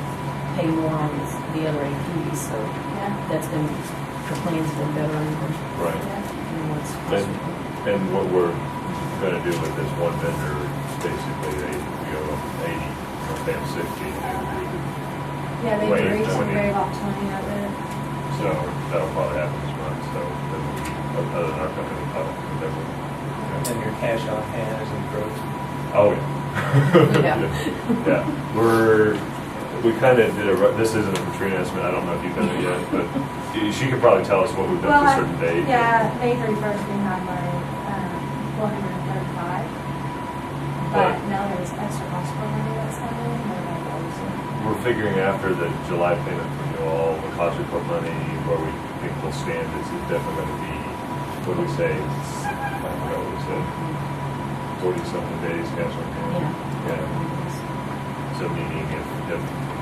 pay more on the other APs, so Yeah, that's been, the plan's been better and Right. yeah. what's. And what we're gonna do with this one vendor, basically, they go up 80, or pay them 60, and we could, Yeah, they Wait, agreed to 20. waive off 20 of it. so that'll probably happen this month, so then other than our company, probably, whatever. And your cash on hand is improved. Oh, yeah. Yeah, we kind of did this isn't a Katrina estimate, I don't know if you've done it yet, but she could probably tell us what we've done Well, to a certain date. yeah, May 31st, we had like 435. But now there's extra cost for money that's coming in, or like also. We're figuring after the July payment from you all, the cost report money, where we think we'll stand is definitely going to be, what do we say? I forgot what we said. 40-something days cash on hand. Yeah. So meaning if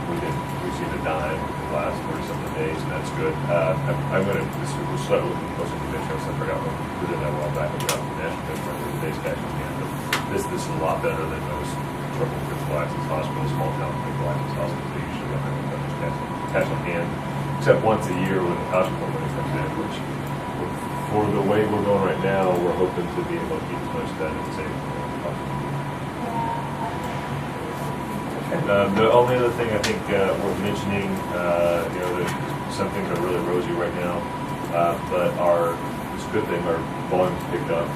we didn't receive a dime in the last 40-something days, and that's good. I'm going to, we'll start looking closer to insurance. I forgot when we did that a while back. We got the national benchmark of the days cash on hand. But this is a lot better than most triple critical access hospitals, small town critical access hospitals. They usually don't have that much cash on hand, except once a year when the cost report money comes in, which for the way we're going right now, we're hoping to be able to keep as much of that in the same. The only other thing I think worth mentioning, some things are really rosy right now, but it's a good thing our volume's picked up.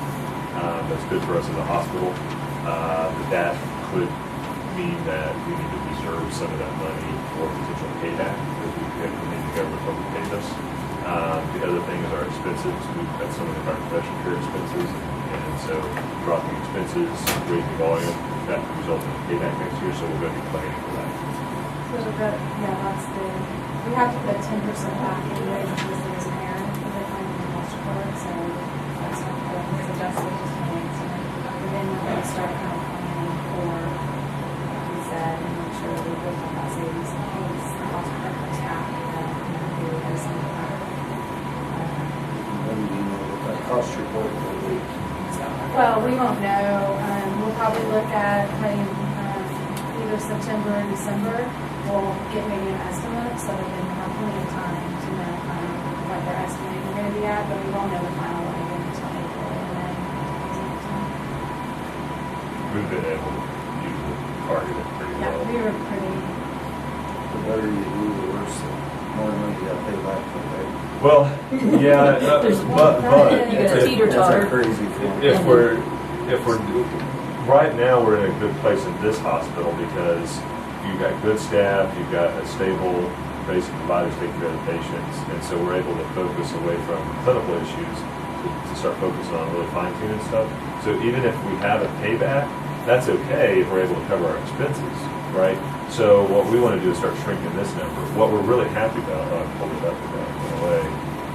That's good for us as a hospital. But that could mean that we need to reserve some of that money for potential payback because we need the government to pay us. The other thing is our expenses. We've got some of our professional care expenses, and so dropping expenses, raising volume, that could result in a payback next year, so we're going to be planning for that. We have to put 10% back in the because there was an error in the claim in the cost report, so that's what was adjusted just to make. So then we're going to start kind of planning for, like we said, and make sure that we build up that savings in case the cost report comes back, we would have some of that. When do you know what that cost report will be? Well, we won't know. We'll probably look at cutting either September or December. We'll get maybe an estimate so that then we'll have plenty of time to know what they're estimating we're going to be at, but we won't know the final one again until April and then. We've been able to use the target it pretty Yeah, well. we were pretty. The better you do, the worse, the more money you gotta pay back for that. Well, yeah, There's- but You got a teeter It's a totter. crazy feeling. if we're, if we're, right now, we're in a good place in this hospital because you've got good staff, you've got a stable base of providers taking care of the patients, and so we're able to focus away from clinical issues to start focusing on really fine-tuning stuff. So even if we have a payback, that's okay if we're able to cover our expenses, right? So what we want to do is start shrinking this number. What we're really happy about, I'll pull it up in a way.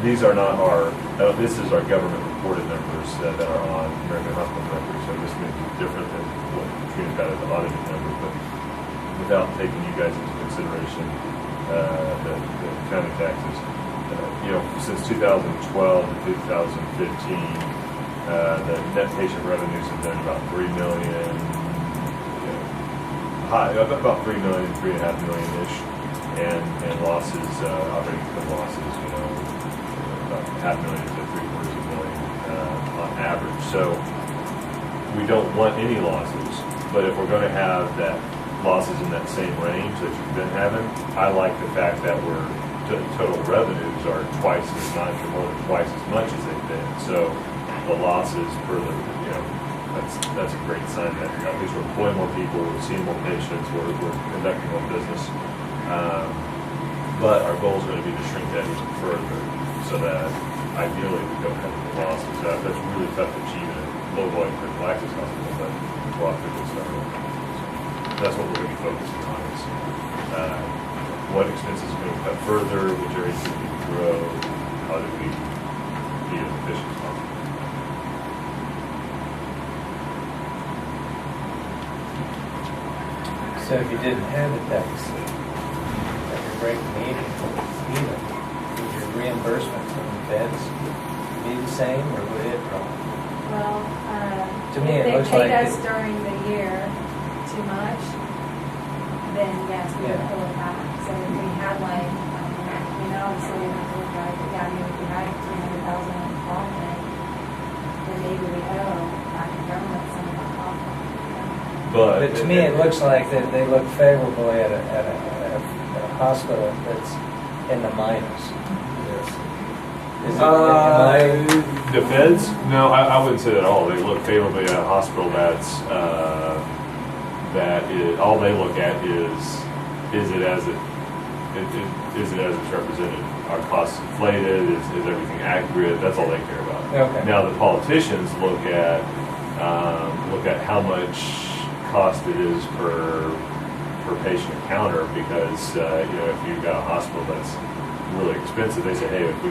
These are not our, this is our government reported numbers that are on American Hospital Records, so this may be different than what Trina's got as the audited number, but without taking you guys into consideration, the county taxes. Since 2012 to 2015, the net patient revenues have been about $3 million, about $3 million, $3.5 million-ish, and losses, operating income losses, about $500,000 to $750,000 on average. So we don't want any losses, but if we're going to have that losses in that same range that you've been having, I like the fact that we're total revenues are twice as much or more than twice as much as they've been. So the losses per the, that's a great sign that at least we're employing more people, we're seeing more patients, we're conducting more business. But our goal is going to be to shrink that even further so that ideally we don't have any losses. That's really tough to achieve in a low volume critical access hospital, but we'll have to get started. That's what we're going to be focusing on is what expenses are going to cut further, which areas do we grow, how do we be as efficient as possible. So if you didn't have the deficit, that you're breaking even, would your reimbursement from the feds be the same or would it drop? Well, To me, it if looks they like paid us it- during the year too much, then yes, we would Yeah. pull it back. So if we had like, obviously we don't look right, but yeah, if we had 300,000 in profit, then maybe we owe back to government some of that profit. But to me, it looks like that they look favorably at a hospital that's in the minus. Is it- am I- The feds? No, I wouldn't say that at all. They look favorably at a hospital that's, all they look at is it as it's represented? Are costs inflated? Is everything accurate? That's all they care about. Okay. Now, the politicians look at how much cost it is per patient encounter because, if you've got a hospital that's really expensive, they say, hey, if we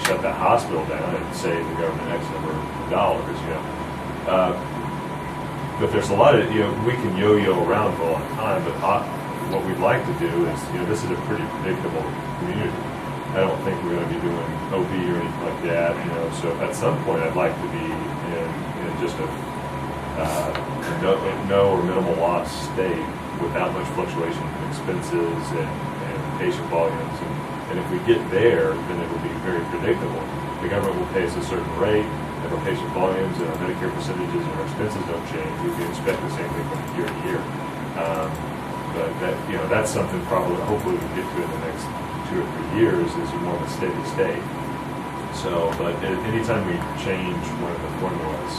shut that hospital down and save the government X number of dollars, but there's a lot of, we can yo-yo around for a long time, but what we'd like to do is, this is a pretty predictable community. I don't think we're going to be doing OB or anything like that, so at some point I'd like to be in just a no or minimal loss state without much fluctuation in expenses and patient volumes. And if we get there, then it will be very predictable. The government will pay us a certain rate. If our patient volumes and our Medicare percentages and our expenses don't change, we can expect the same thing from year to year. But that's something probably, hopefully we can get to in the next 2 or 3 years is more of a steady state. So, but anytime we change one of the formulas,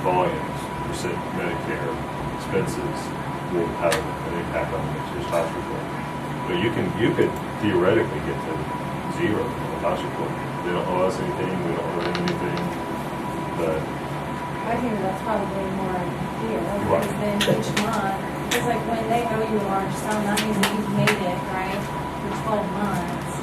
volumes, percent Medicare, expenses, will have an impact on the next hospital. But you could theoretically get to zero in the hospital. They don't owe us anything, we don't owe them anything, but I think that's probably more ideal, Right. because then each month, it's like when they owe you a large sum, that means that you've made it, right, for 12 months,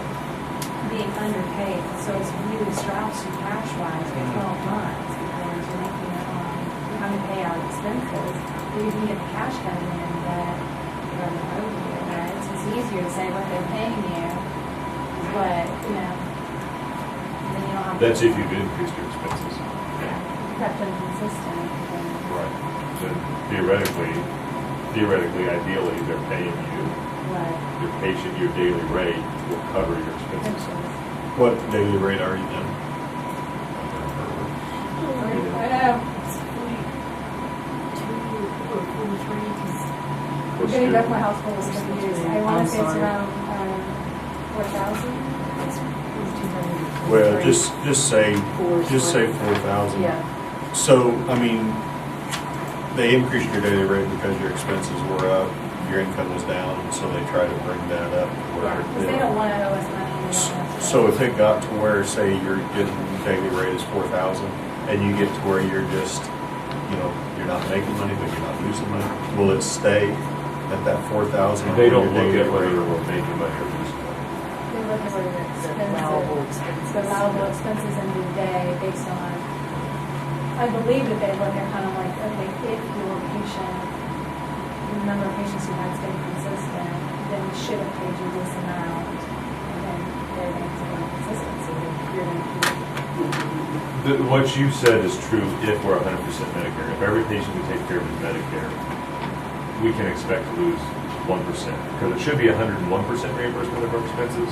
being underpaid, so it's really straps you cash-wise for 12 months, because you're making it you're having to pay out expenses, but you can get the cash coming in that you're on the road here, right, so it's easier to say what they're paying you is what, and then you don't have to. that's if you've increased your expenses. Kept them consistent, then. Right. So theoretically, ideally, they're paying you, What? your daily rate will cover your expenses. What daily rate are you in? I know, it's 42 or 43, because I'm getting back my house goals for the years. I want to say it's around 4,000. Well, just say 4,000. Yeah. So, I mean, they increased your daily rate because your expenses were up, your income was down, so they try to bring that up. Yeah, because they don't want to owe us money. And they don't have to. So if it got to where, say, you're getting daily rate is 4,000, and you get to where you're just, you're not making money, but you're not losing money, will it stay at that 4,000? They don't look at whether we're making money or losing money. They look at what The allowable expenses. the allowable expenses in the day based on, I believe that they look at kind of like, okay, if your patient, the number of patients you had stayed consistent, then we should have paid you this amount, and then they're going to be consistent, so you're going to keep. What you said is true if we're 100% Medicare. If every patient we take care of is Medicare, we can expect to lose 1%. Because it should be 101% reimbursement of our expenses.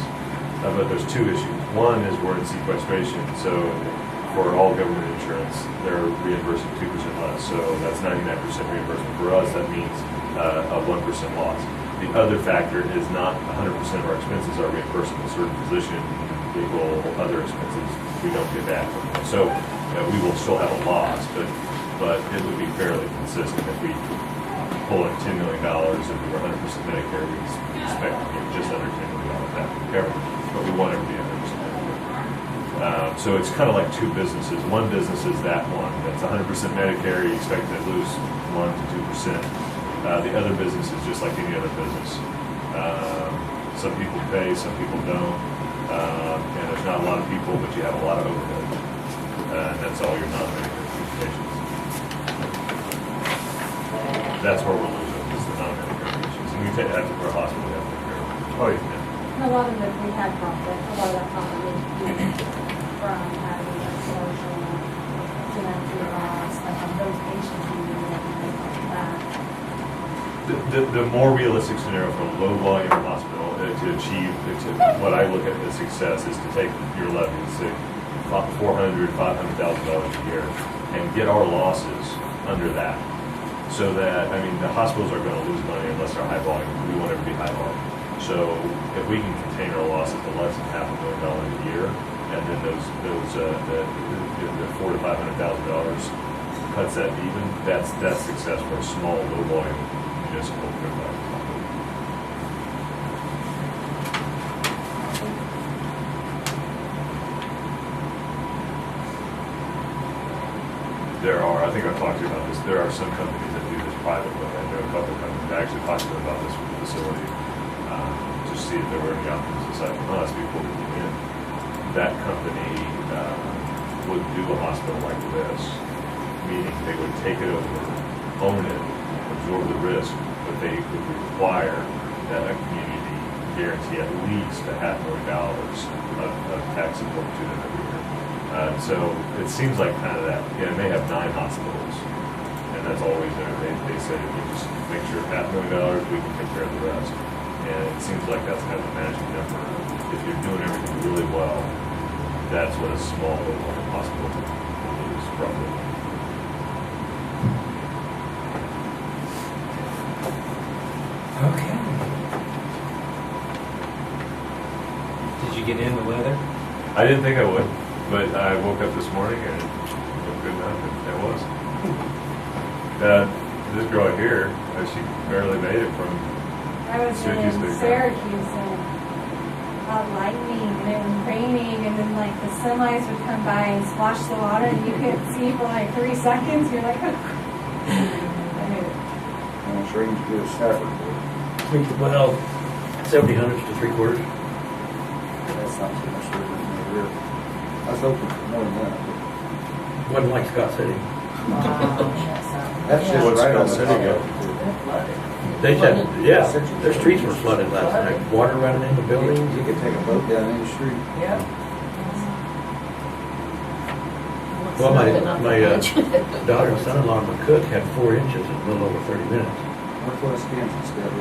But there's two issues. One is we're in sequestration, so for all government insurance, they're reimbursing 2% less. So that's 99% reimbursement. For us, that means a 1% loss. The other factor is not 100% of our expenses are reimbursable. Certain physician, legal, other expenses we don't get back from them. So we will still have a loss, but it would be fairly consistent if we pull in $10 million if we were 100% Medicare. We expect to get just under $10 million back from the government, but we want it to be 100% Medicare. So it's kind of like two businesses. One business is that one that's 100% Medicare. You expect to lose 1 to 2%. The other business is just like any other business. Some people pay, some people don't. And there's not a lot of people, but you have a lot of overhead. And that's all your non-Medicare patients. That's where we're losing, is the non-Medicare patients. And we have to, for a hospital, we have to take care of them. Oh, yeah. And a lot of it, we had profit, a lot of that profit was from having a social, genetic loss, like on those patients who needed everything like that. The more realistic scenario for a low volume hospital to achieve, what I look at as success is to take your levies, say $400,000, $500,000 a year, and get our losses under that. So that, the hospitals are going to lose money unless they're high volume. We want it to be high volume. So if we can contain our losses to less than $500,000 a year, and then the $400,000 to $500,000 cuts that even, that's success for a small, low volume municipal hospital. I think I've talked to you about this, there are some companies that do this privately. I know a couple of companies, I actually talked to them about this with the facility, to see if there were any options aside from us before we came in. That company would do a hospital like this, meaning they would take it over, own it, absorb the risk, but they would require that a community guarantee at least $500,000 of tax support to them every year. So it seems like kind of that, they may have 9 hospitals, and that's always there. They said if we just make sure $500,000, we can take care of the rest. And it seems like that's kind of the magic number. If you're doing everything really well, that's what a small local hospital will lose, probably. Okay. Did you get in the weather? I didn't think I would, but I woke up this morning and it looked good enough, and it was. This girl here, she barely made it from I was Syracuse in to Syracuse and lightning and it was raining and then like the semis would come by and splash the water and you couldn't see for like 3 seconds. You're like, I hate it. And it's raining to a Stafford. Well, 70 hundredths to 3/4. That's not too much different than the rear. I was hoping for more than that. Wasn't like Scott City. That's just What's right on Scott the City top. got? They're flooded. They said, yeah, their streets were flooded last night. Water running into buildings. You could take a boat down any street. Yep. Well, my daughter and son-in-law in McCook had 4 inches in a little over 30 minutes. Northwest Kansas got it.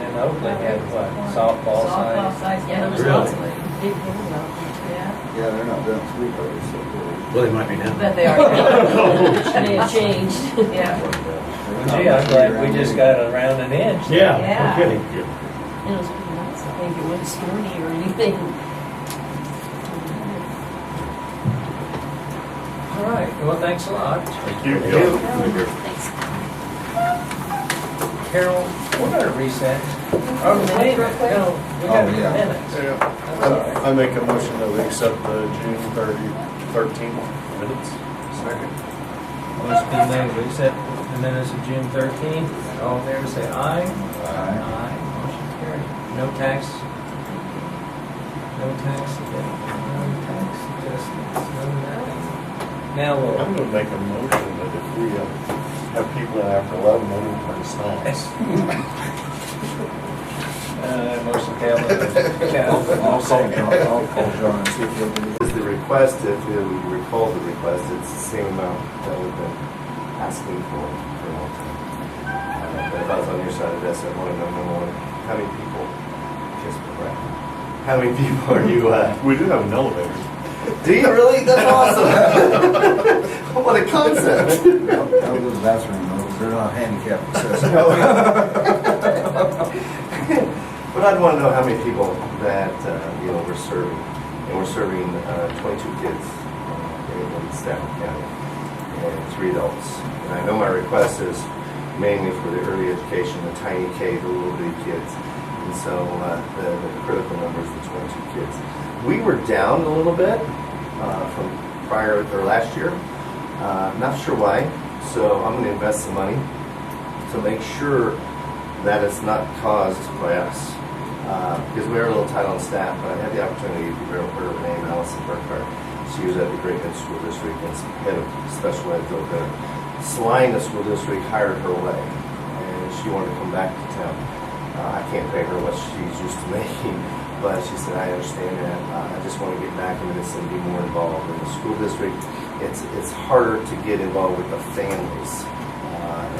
And Oakland had what, softball Softball size? size, yeah, there was Really? lots of big pools out there. Yeah. Yeah, they're not done three-quarters, so Well, they might be now. Bet they are. They have changed. Yeah. Gee, I'm glad we just got around an inch. Yeah, Yeah. no kidding. It was pretty nice. I think it wasn't stormy or anything. All Well, thanks a lot. Thank you. Thanks. Carol, we're gonna reset. Oh, wait, Real quick? no, we got Oh, yeah. minutes. I'm sorry. I make a motion that we accept the June 13th minutes. Second. Motion been made, we accept the minutes of June 13th. All in favor, say aye. Aye. Motion carried. No tax. No tax adjustments, no nothing. Now we'll. I'm gonna make a motion that if we have people in after 11, then we can snacks. Motion failed. I'll call John and see if he'll do it. Is the request, if you recall the request, it's the same amount that we've been asking for a long time. But if I was on your side of this, I want to know, number one, how many people, just correct, how many people are you, We do have an elevator. do you really? That's awesome. What a concept. I'll go to the bathroom, though, 'cause they're not handicap accessible. But I'd want to know how many people that, we're serving. And we're serving 22 kids in Stafford County and 3 adults. And I know my request is mainly for the early education, the tiny K, the little bitty kids. And so the critical number is the 22 kids. We were down a little bit from prior or last year. Not sure why. So I'm going to invest some money to make sure that it's not caused by us. Because we were a little tight on staff, but I had the opportunity to hear her name, Allison Burkhart. She was at the Great Bend School District and head of special ed. The Salina School District hired her away, and she wanted to come back to town. I can't pay her what she's used to making, but she said, I understand that. I just want to get back into this and be more involved in the school district. It's harder to get involved with the families.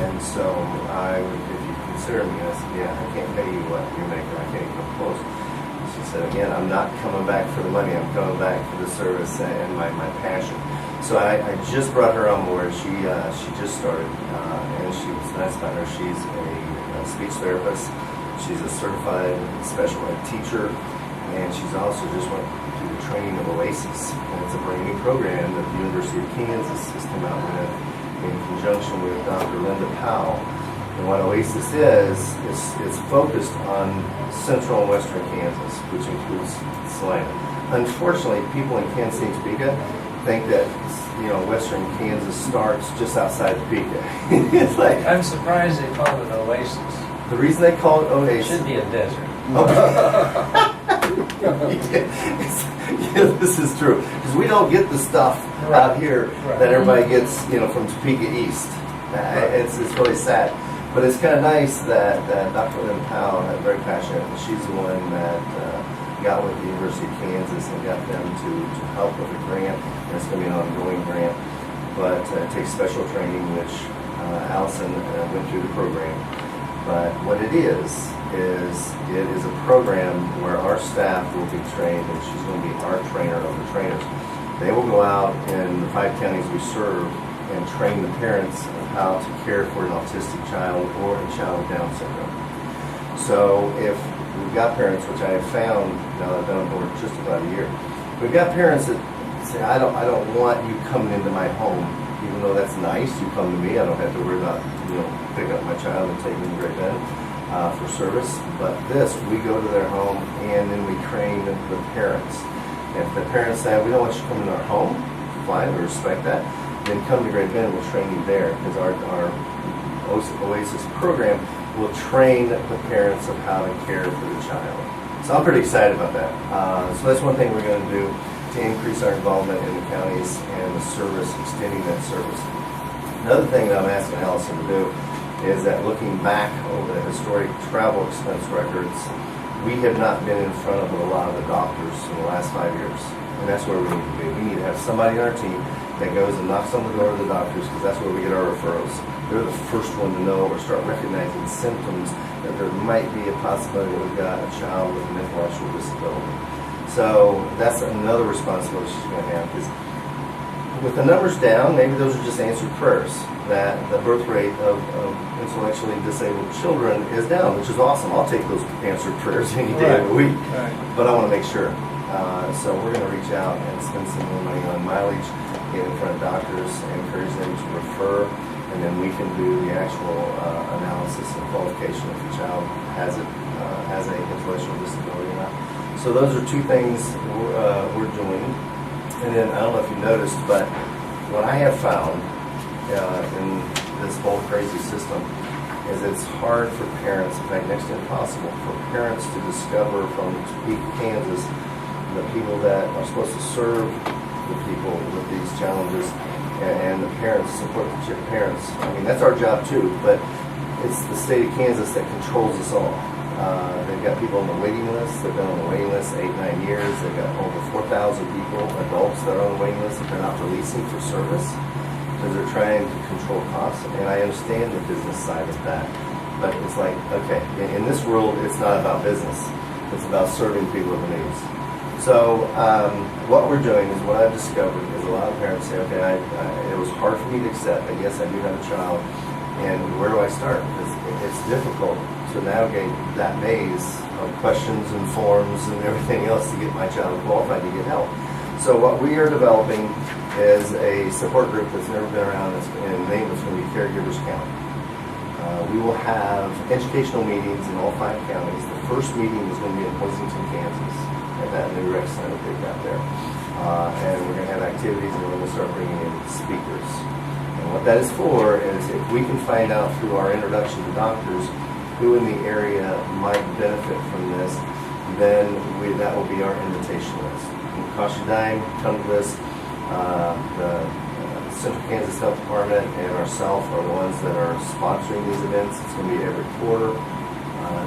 And so I would, if you consider me, I said, yeah, I can't pay you what you're making. I can't come close. She said, again, I'm not coming back for the money. I'm coming back for the service and my passion. So I just brought her on board. She just started, and she was nice about her. She's a speech therapist. She's a certified special ed teacher, and she's also just went through the training of OASIS. And it's a brand new program that the University of Kansas has come out with in conjunction with Dr. Linda Powell. And what OASIS is it's focused on central and western Kansas, which includes Salina. Unfortunately, people in Kansas City, Topeka think that western Kansas starts just outside Topeka. It's like, I'm surprised they called it Oasis. the reason they call it It Oasis. should be a desert. Yeah, this is true because we don't get the stuff out here that everybody gets, from Topeka East. It's really sad, but it's kind of nice that Dr. Lynn Powell is very passionate. And she's the one that got with the University of Kansas and got them to help with a grant. And it's going to be an ongoing grant, but it takes special training, which Allison went through the program. But what it is a program where our staff will be trained, and she's going to be our trainer of the trainers. They will go out in the 5 counties we serve and train the parents on how to care for an autistic child or a child with Down syndrome. So if we've got parents, which I have found now that I've been on board just about a year, we've got parents that say, I don't want you coming into my home, even though that's nice. You come to me, I don't have to worry about picking up my child and taking them to Great Bend for service. But this, we go to their home and then we train the parents. And if the parents say, we don't want you coming to our home, fine, we respect that. Then come to Great Bend, we'll train you there, because our OASIS program will train the parents of how to care for the child. So I'm pretty excited about that. So that's one thing we're going to do to increase our involvement in the counties and the service, extending that service. Another thing that I'm asking Allison to do is that looking back over the historic travel expense records, we have not been in front of a lot of the doctors in the last 5 years. And that's where we need to be. We need to have somebody on our team that goes and knocks on the door of the doctors, because that's where we get our referrals. They're the first one to know or start recognizing symptoms that there might be a possibility that we've got a child with an intellectual disability. So that's another responsibility she's going to have, because with the numbers down, maybe those are just answered prayers, that the birth rate of intellectually disabled children is down, which is awesome. I'll take those answered prayers any day of the week. But I want to make sure. So we're going to reach out and spend some more money on mileage get in front of doctors, encourage them to refer, and then we can do the actual analysis and qualification if the child has a intellectual disability or not. So those are two things we're doing. And then I don't know if you noticed, but what I have found in this whole crazy system is it's hard for parents, in fact next to impossible, for parents to discover from Topeka, Kansas, the people that are supposed to serve the people with these challenges, and the parents, support the parents. I mean, that's our job too, but it's the state of Kansas that controls us all. They've got people on the waiting list. They've been on the waiting list 8-9 years. They've got over 4,000 people, adults, that are on the waiting list that they're not releasing for service because they're trying to control costs. And I understand the business side of that, but it's like, okay, in this world, it's not about business. It's about serving people with needs. So what we're doing is, what I've discovered is a lot of parents say, okay, it was hard for me to accept, but yes, I do have a child, and where do I start? Because it's difficult to navigate that maze of questions and forms and everything else to get my child qualified to get help. So what we are developing is a support group that's never been around, and the name is going to be Caregivers County. We will have educational meetings in all 5 counties. The first meeting is going to be in Pleasanton, Kansas, at that new rec center they've got there. And we're going to have activities, and we're going to start bringing in speakers. And what that is for is, if we can find out through our introduction to doctors who in the area might benefit from this, then that will be our invitation list. It cost you a dime, come to this. The Central Kansas Health Department and ourselves are the ones that are sponsoring these events. It's going to be every quarter.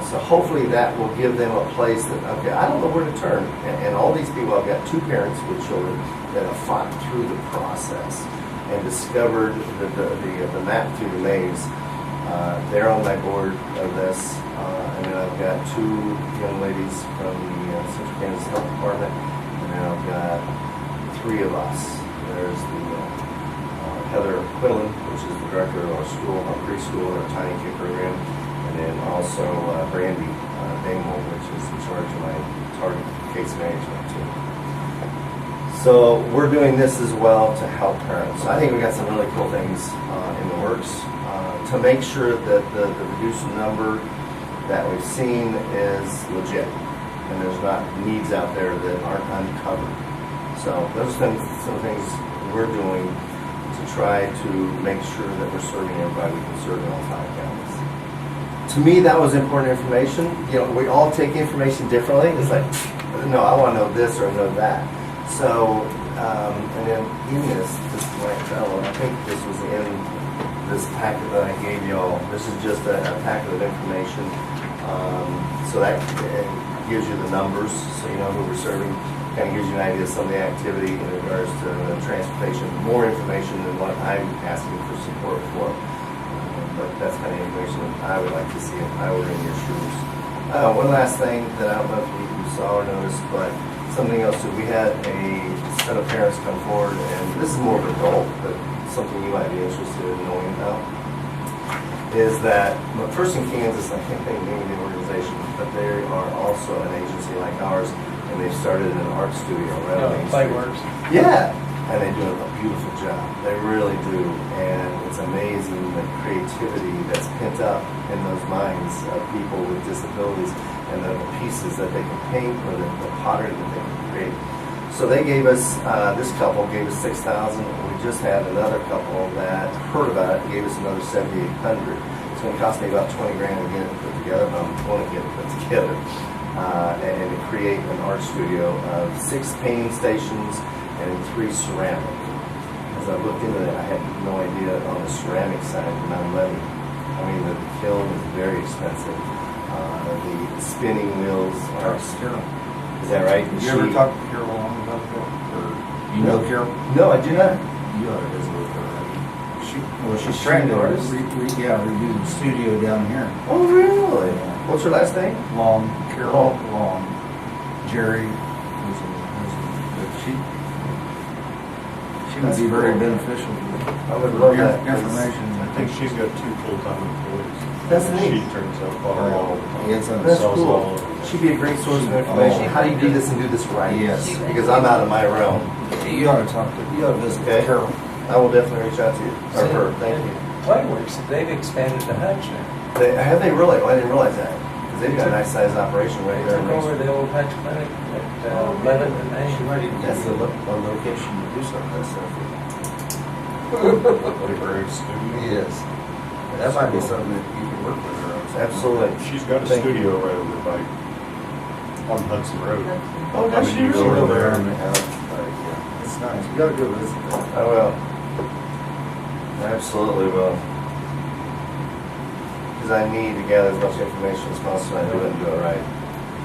So hopefully that will give them a place that, okay, I don't know where to turn. And all these people, I've got 2 parents with children that have fought through the process and discovered the map through the maze. They're on my board of this. And then I've got 2 young ladies from the Central Kansas Health Department. And then I've got 3 of us. There's the Heather Quillen, which is the director of our school, our preschool, our Tiny Kid program. And then also Brandy Dingwall, which is in charge of my target case management team. So we're doing this as well to help parents. So I think we got some really cool things in the works to make sure that the reduced number that we've seen is legit, and there's not needs out there that aren't uncovered. So those are some things we're doing to try to make sure that we're serving everybody we can serve in all 5 counties. To me, that was important information. You know, we all take information differently. It's like, no, I want to know this or know that. So, and then in this white fellow, I think this was in this packet that I gave y'all. This is just a packet of information. So that gives you the numbers, so you know who we're serving. Kind of gives you an idea of some of the activity in regards to transportation. More information than what I'm asking for support for. But that's kind of information that I would like to see if I were in your shoes. One last thing that I don't know if you saw or noticed, but something else that we had a set of parents come forward, and this is more of an adult, but something you might be interested in knowing about, is that First in Kansas, I can't think of the name of the organization, but they are also an agency like ours, and they've started an art studio right on Main Street. Playworks. Yeah, and they do a beautiful job. They really do, and it's amazing the creativity that's pent up in those minds of people with disabilities, and the pieces that they can paint, or the pottery that they can create. So they gave us, this couple gave us $6,000. We just had another couple that heard about it and gave us another $7,800. It's going to cost me about $20 grand to get it put together, but I'm going to get it put together. And to create an art studio of 6 painting stations and 3 ceramic. As I looked into that, I had no idea on the ceramic side the amount of money. I mean, the kiln is very expensive. The spinning wheels are. Is that right? Did you ever talk to Carol Long about that? Or you know Carol? No, I do not. You ought to visit with her. She's trained trying to artist? redo the studio down here. Oh, really? What's her last name? Long, Carol Oh. Long. Jerry she would be very beneficial. I would love that. Information. I think she's got 2 full-time employees. That's neat. She turns out all the time. It's That's Sells cool. all of it. she'd be a great source of information. How do you do this and do this right? Yes. Because I'm out of my realm. You ought to talk to, you ought to visit Okay. Carol. I will definitely reach out to you, or her, thank you. Playworks, they've expanded to Hutch now. Have they really? Oh, I didn't realize that. Because they've got a nice sized operation right They there. took in over Range. the old Hutch clinic at 11th and She Main. might even That's give you the- a location to do some of that stuff. The Grove Studio. Yes. That might be something that you can work with her on. Absolutely. She's got a Thank you. studio right over by, on Hudson Road. Oh, I does mean, she you go really? over there and Yeah, it's nice. You gotta go visit that. I will. Absolutely will. Because I need to gather as much information as possible. I do it and do it right.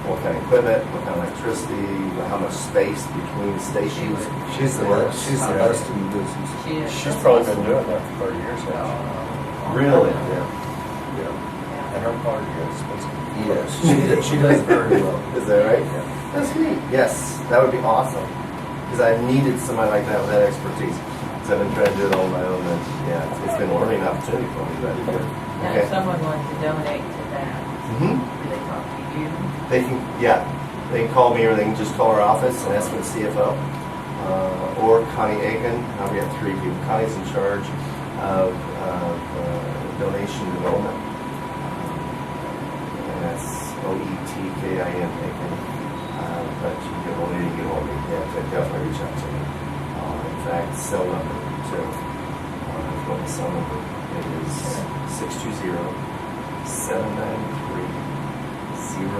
What kind of equipment, what kind of electricity, how much space between stations. She's the best. She's the best in the business. She is. She's probably been doing that for 30 years now. Really? Yeah. And her part is expensive. Yes, she does very well. Is that right? That's neat. Yes, that would be awesome. Because I needed somebody like that with that expertise. Because I've been trying to do it all on my own, and yeah, it's been a learning opportunity for me. But Now, okay. if someone wanted to donate to that, Mm-hmm. do they talk to you? They can, yeah, they can call me or they can just call our office and ask for the CFO. Or Connie Aiken. We have three people. Connie's in charge of donation development. And that's OETKIN Aiken. But you can only get hold of me. Yeah, definitely reach out to me. In fact, cell number too. If you want the cell number, it is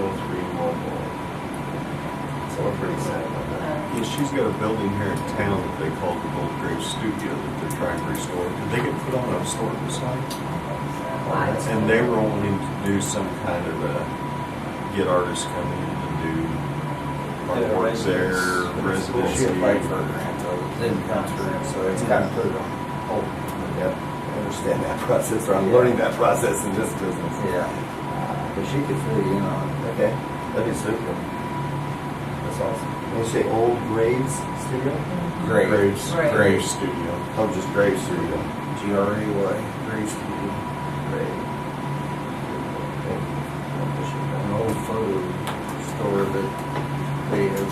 620-793-0311. So we're pretty sad about that. Yeah, she's got a building here in town that they call the Gold Grave Studio that they're trying to restore. Did they get put on a historical site? And they were wanting to do some kind of get artists come in and do artwork there, She residency. applied for a grant, though, it didn't come through, so it's kind of put it on hold. Yep, I understand that process, or I'm learning that process in this business. Yeah. But she could fill you in on it. Okay, that'd be super. That's awesome. And you say Old Graves Studio? Graves, Grave. Graves Studio. Oh, just Graves Studio. GRAY, Grace Studio. Grave. Okay. I'll push it An down. old photo store that they have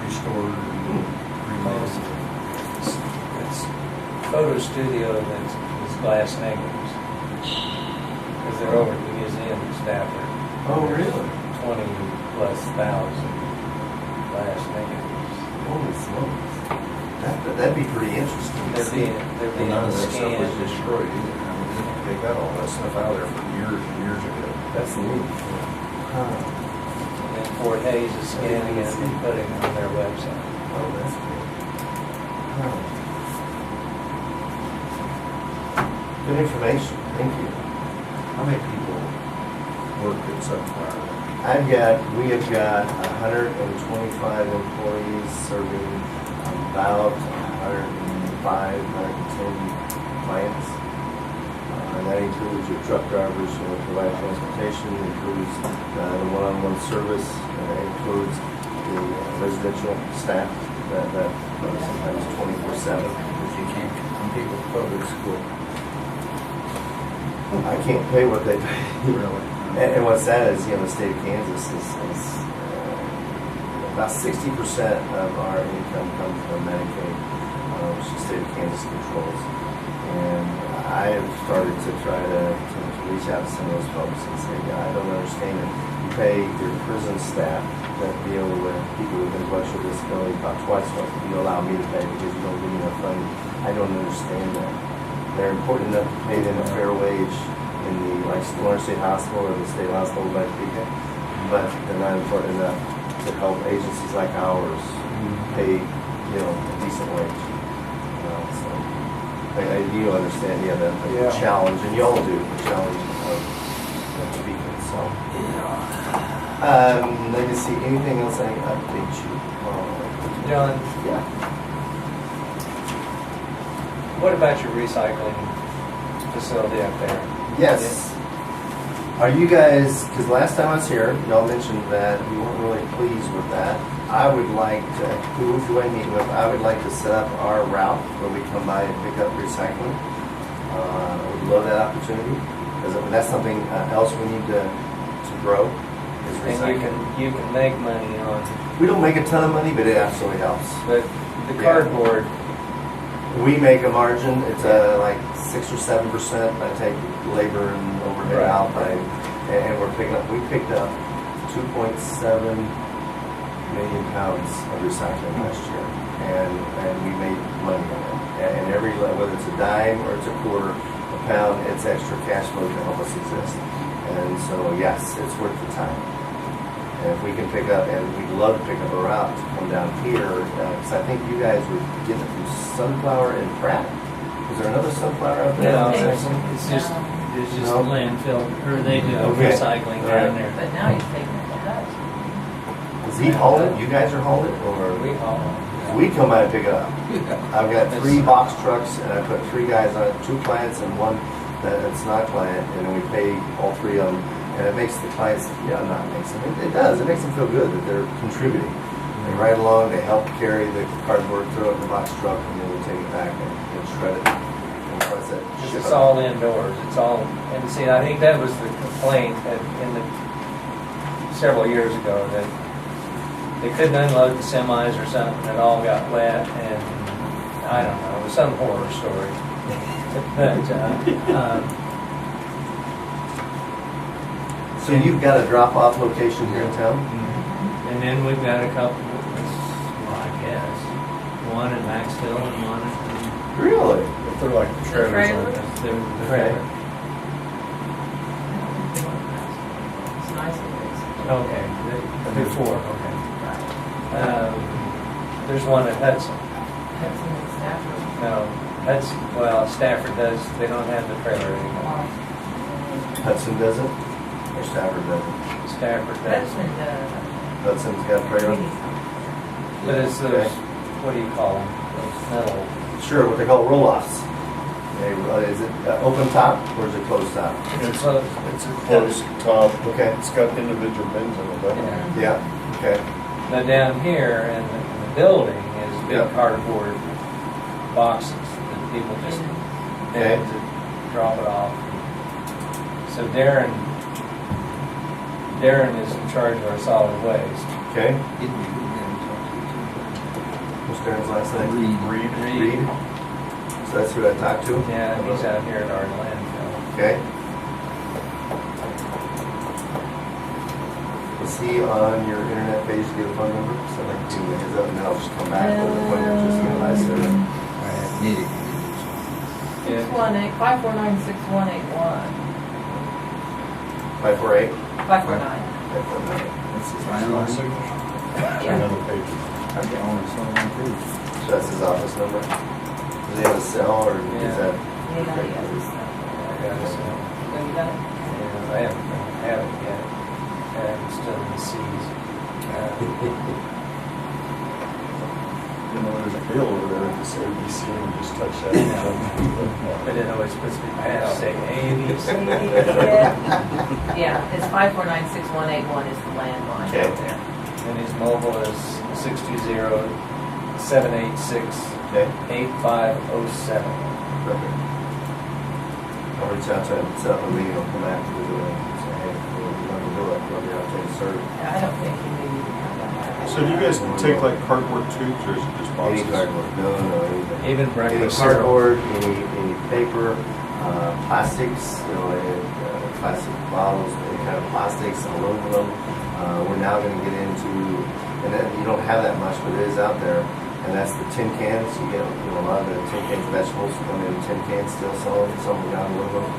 restored and remodeled. It's photo studio that's glass negatives. Because they're over at the museum in Stafford. Oh, really? 20,000+ glass negatives. Holy smokes. That'd be pretty interesting to see. They're being None of that stuff was scanned. destroyed either. I mean, they got all that stuff out of there from years and years ago. That's neat. Huh. And then Fort Hayes is scanning it and putting it on their website. Oh, that's great. Huh. Good information. Thank you. How many people work at Sunflower? We have got 125 employees serving about 105, 110 clients. And that includes your truck drivers who provide transportation, includes the one-on-one service, includes the residential staff that sometimes 24/7. Because you can't compete with public school. I can't pay what they pay. Really? And what's sad is, the state of Kansas is about 60% of our income comes from Medicaid, which the state of Kansas controls. And I have started to try to reach out to some of those folks and say, I don't understand it. You pay your prison staff that deal with people with intellectual disability about twice what you allow me to pay because you don't give me enough funding. I don't understand that. They're important enough to pay them a fair wage in the Lawrence State Hospital or the State Hospital by Topeka, but they're not important enough to help agencies like ours pay, a decent wage. So you understand, the challenge, and you all do, the challenge of Topeka. So, let me see, anything else I can update you on? John, Yeah. what about your recycling facility up there? Yes. Are you guys, because last time I was here, y'all mentioned that you weren't really pleased with that. I would like to, who do I meet with? I would like to set up our route where we come by and pick up recycling. I would love that opportunity, because that's something else we need to grow, is And recycling. you can make money on, We don't make a ton of money, but it absolutely helps. but the Yeah. cardboard, We make a margin, it's like 6 or 7%. I take labor and overhead Right, out, right. and we picked up 2.7 million pounds of recycling last year. And we made money on it. And every, whether it's a dime or it's a quarter, a pound, it's extra cash flow to help us exist. And so, yes, it's worth the time. And if we can pick up, and we'd love to pick up a route to come down here, because I think you guys were getting it from Sunflower and Pratt. Is there another Sunflower out there? no, Yeah. it's just No? landfill, or they do Okay. recycling All right. down there. But now he's taking it to us. Is he hauling it? You guys are hauling it, or? We haul. We come by and pick it up. I've got 3 box trucks, and I put 3 guys on it, 2 clients and 1 that's not a client, and then we pay all 3 of them. And it makes the clients, not makes them, it does, it makes them feel good that they're contributing. They ride along, they help carry the cardboard, throw it in the box truck, and then we take it back and shred it. And press it. ship It's it. all indoors, it's all, and see, I think that was the complaint in the, several years ago, that they couldn't unload the semis or something, it all got wet, and I don't know, it was some horror story. But, So you've got a drop-off location here in town? and then we've got a couple, well, I guess, one in Maxville and one in Really? If they're like The trailers, trailers? aren't they? the trailer. It's nice and big. Okay, before, okay. There's one at Hudson. Hudson and Stafford. No, Hudson, well, Stafford does, they don't have the trailer anymore. Hudson doesn't? Or Stafford doesn't? Stafford does. Hudson, Hudson's got a trailer? But it's those, what do you call them? Those metal, Sure, what they call roll-offs. Is it open top or is it closed top? it's closed. It's a closed top. Okay. It's got individual bins in it, doesn't it? Yeah. Yeah, okay. But down here in the building is big Yep. cardboard boxes that people just Okay. bend to drop it off. So Darren is in charge of our solid waste. Okay. What's Darren's last name? Reed. So that's who I talked to? Yeah, he's out here at our landfill. Okay. Is he on your internet page to get a phone number? So I'd like to heads up and then I'll just come back with a phone number just to get a nice Yeah. 549-6181. 548? 549. 549. Yeah. Another page. So that's his office number? Does he have a cell or is Yeah. that? Yeah, he has his stuff. I got it, so, Have you done it? yeah, I haven't yet. I'm still in the seas. You know, there's a bill over there at this ABC and just touch that. But it always puts me mad, say ABC. Yeah, it's 549-6181 is the landline Okay. out there. And his mobile is 620-786-8507. Okay. Perfect. I'll reach out to him, set up a meeting, I'll come back to the building and say, hey, we're going to do it, we'll be out there to serve. I don't think you need to have that. So do you guys take like cardboard tubes or is it just Any boxes? cardboard, no, anything. Even Any breakfast cereal. cardboard, any paper, plastics, plastic bottles, any kind of plastics, aluminum. We're now going to get into, and then you don't have that much, but it is out there. And that's the tin cans. You get a lot of the tin cans, vegetables come in tin cans, still some are down aluminum.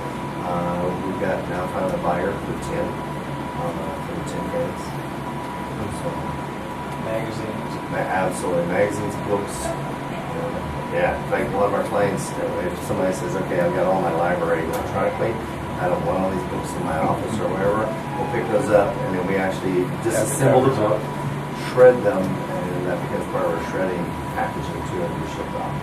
We've got now found a buyer for tin, for the tin cans. So, Magazines. absolutely, magazines, books. Yeah, in fact, one of our clients, if somebody says, okay, I've got all my library electronically, I don't want all these books in my office or wherever, we'll pick those up and then we actually disassemble the book, shred them, and that becomes part of our shredding packaging too, and we're shipped off.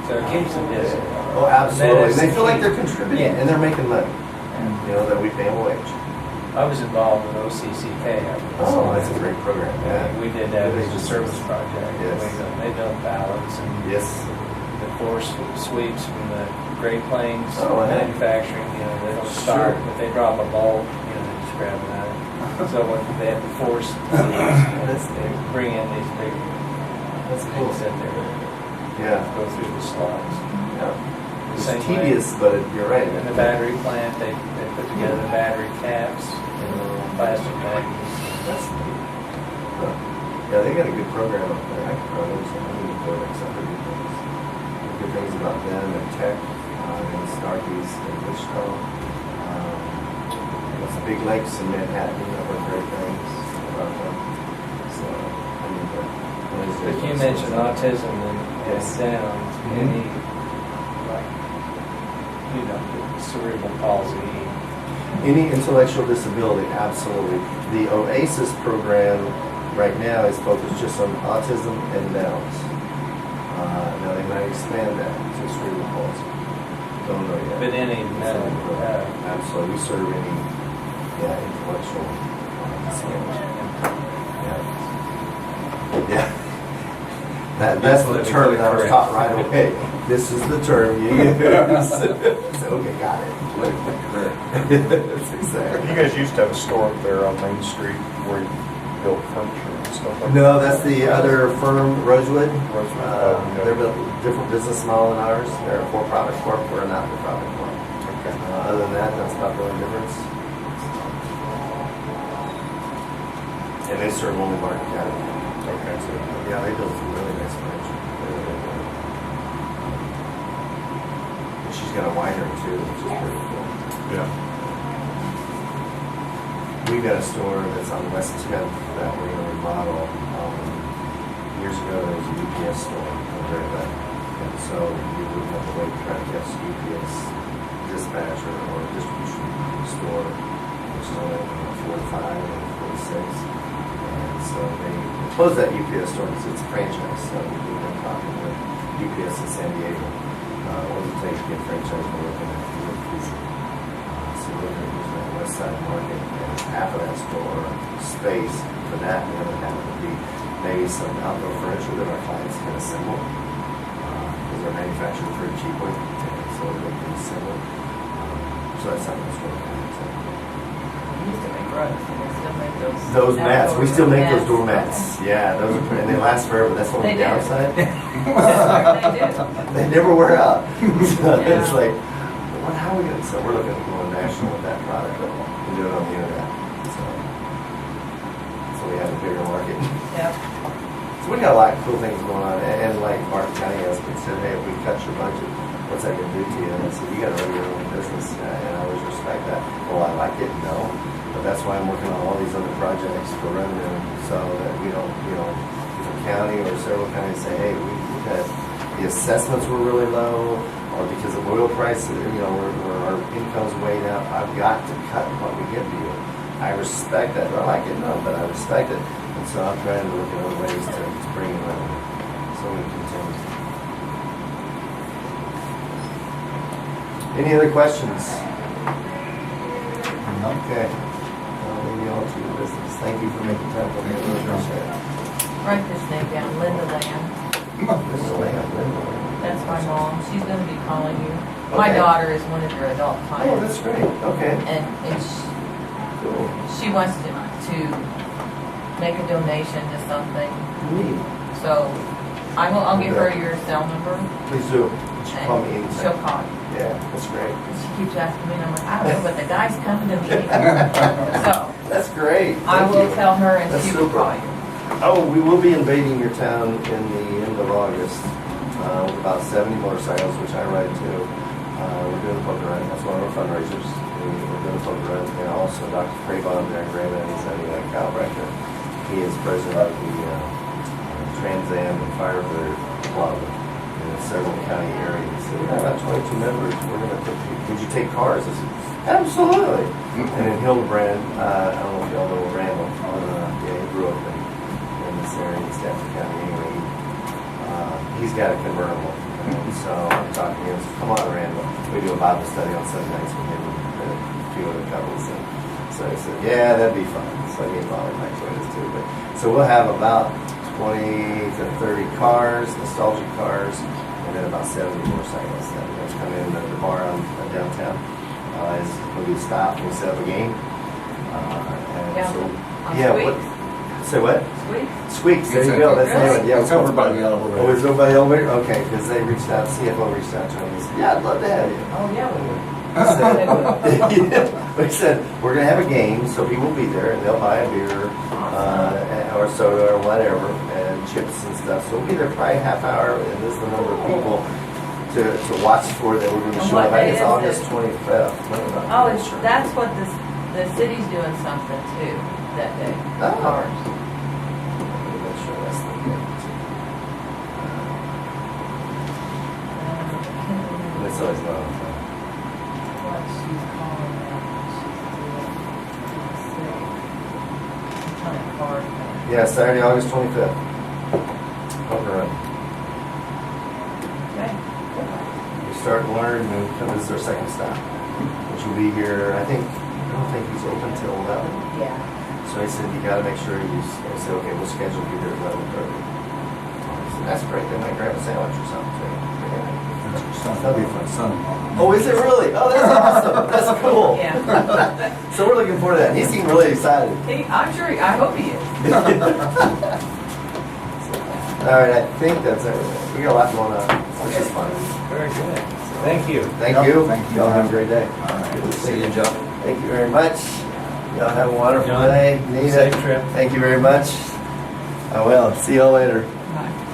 So it keeps them busy. Oh, absolutely. And they feel like key. they're contributing and they're making money. You know, that we pay them a wage. I was involved with OCCK. Oh, that's a great program. Yeah. We did that as a service project. Yes. They built ballots and Yes. the floor sweeps from the Great Plains Oh, wow. manufacturing, they don't start, Sure. but they drop a bulb, the grabbing at it. So when they have to force these, they bring in these big That's cool. things that they're Yeah. go through the slots. Yeah. The It's same way. tedious, but you're right. In the battery plant, they put together the battery caps in little plastic baggies. That's neat. Huh. Yeah, they got a good program up there. I can probably use some of the programs up there. Good things about them and Tech, and Starkeys and Wichita. It's the big lakes in Manhattan. I've heard great things about them. So, I mean, But you mentioned autism and Yes. Down, any, like, you know, cerebral palsy. any intellectual disability, absolutely. The OASIS program right now is focused just on autism and Downs. Now they might expand that to cerebral palsy. Don't know yet. But any mental, Absolutely, we serve any, intellectual disability. Yeah. That's the term that I was taught right away. This is the term you use. Okay, got it. That's exactly. You guys used to have a store up there on Main Street where you built furniture and stuff like that? No, that's the other firm, Rosewood. Rosewood, okay. They're a different business model than ours. They're a for-profit corp. We're a not-for-profit corp. Okay. Other than that, that's about the only difference. And they serve only Martin County. Okay. So, yeah, they build some really nice furniture. And she's got a winery too, which is pretty cool. Yeah. We've got a store that's on West 10th that we're going to remodel. Years ago, there was a UPS store over there, and so you wouldn't have to wait to try to catch UPS dispatcher or distribution store, which is only 45 or 46. And so they closed that UPS store because it's a franchise. So we've been talking with UPS in San Diego. What does it take to get franchise? We're looking at the future. So we're looking at using that West Side Market, and half of that store space for that, and the other half would be maybe some outdoor furniture that our clients can assemble, because they're manufactured pretty cheaply, and so they can assemble. So that's something that's really kind of We used to make rugs, and we still make those mats. We still make those door mats. mats. Yeah, those are pretty, and they last forever. That's the only They do. downside. They do. They never wear out. So Yeah. it's like, what? How are we gonna? So we're looking at going national with that product, but we do it on the internet. So we have a bigger market. Yep. So we got a lot of cool things going on, and like Martin County has said, hey, if we cut your budget, what's that gonna do to you? And I said, you gotta run your own business, and I always respect that. Well, I like it, no, but that's why I'm working on all these other projects for revenue, so that we don't, if a county or several counties say, hey, we had the assessments were really low, or because of oil prices, our income's way down, I've got to cut what we give to you. I respect that. I like it, no, but I respect it. And so I'm trying to look at other ways to bring in revenue. So we continue. Any other questions? Okay. I'll leave you all to your business. Thank you for making time for me. I really appreciate it. Write this name down, Linda Land. This is Linda. That's my mom. She's gonna be calling you. My Okay. daughter is one of your adult Oh, clients. that's great. Okay. And Cool. she wants to make a donation to something. Neat. So I'll give her your cell number. Please do. She and call me anytime. She'll call you. Yeah, that's great. She keeps asking me, and I'm like, I don't know, but the guy's coming to me. So That's great. I Thank will you. tell her and That's she will super. call you. Oh, we will be invading your town in the end of August with about 70 motorcycles, which I ride too. We're doing a poker run. That's one of our fundraisers. We're doing a poker run. And also Dr. Craybon there in Raymond, he's having a chiropractor. He is president of the Trans Am and Firebird Club in several county areas. So we have about 22 members. We're going to put, would you take cars? I said, absolutely. And in Hildebrand, I don't know if y'all know Randall. Yeah, he grew up in this area in Stafford County anyway. He's got a convertible. And so I'm talking to him, come on, Randall. We do a Bible study on Sunday nights with him and a few other couples. And so he said, yeah, that'd be fun. So he involved my toys too. But so we'll have about 20 to 30 cars, nostalgic cars, and then about 70 motorcycles that come in at the bar on downtown. We'll do a stop and we set up a game. And Yeah, so, on yeah, Squeaks. what, say what? Sweet. Squeaks, there you go, that's the name of it, yeah. It's over by the elevator. Oh, it's over by the elevator? Okay, because they reached out, CFO reached out to me and said, yeah, I'd love to have you. Oh, yeah, we would. We said, we're gonna have a game, so people will be there, and they'll buy a beer, or soda, or whatever, and chips and stuff. So we'll be there probably a half hour, and this is the number of people to watch for that we're gonna And show what up. I think it's day is August it? 25th. Oh, it's, that's what the city's doing something too, that day. Oh. Ours. Make sure that's the date. But it's always not on time. What she's calling that, she's doing, I'm trying to card that. Yeah, Saturday, August 25th. Poker run. Okay. We start and learn, and this is our second stop, which will be here, I don't think he's open till 11. Yeah. So he said, you gotta make sure I said, okay, we'll schedule you here at 11:30. I said, that's great, they might grab a sandwich or something too. That'd be fun, son-in-law. Oh, is it really? Oh, that's awesome, that's cool. Yeah. So we're looking forward to that, he seemed really excited. I'm sure, I hope he is. All right, I think that's everything. We got a lot going on, which is fun. Very good. Thank you. Thank Yep, you. thank you. Y'all have a great day. All right. Good to see you, Joe. Thank you very much. Y'all have a wonderful John, day. Nita, safe trip. thank you very much. I will. See y'all later. Bye.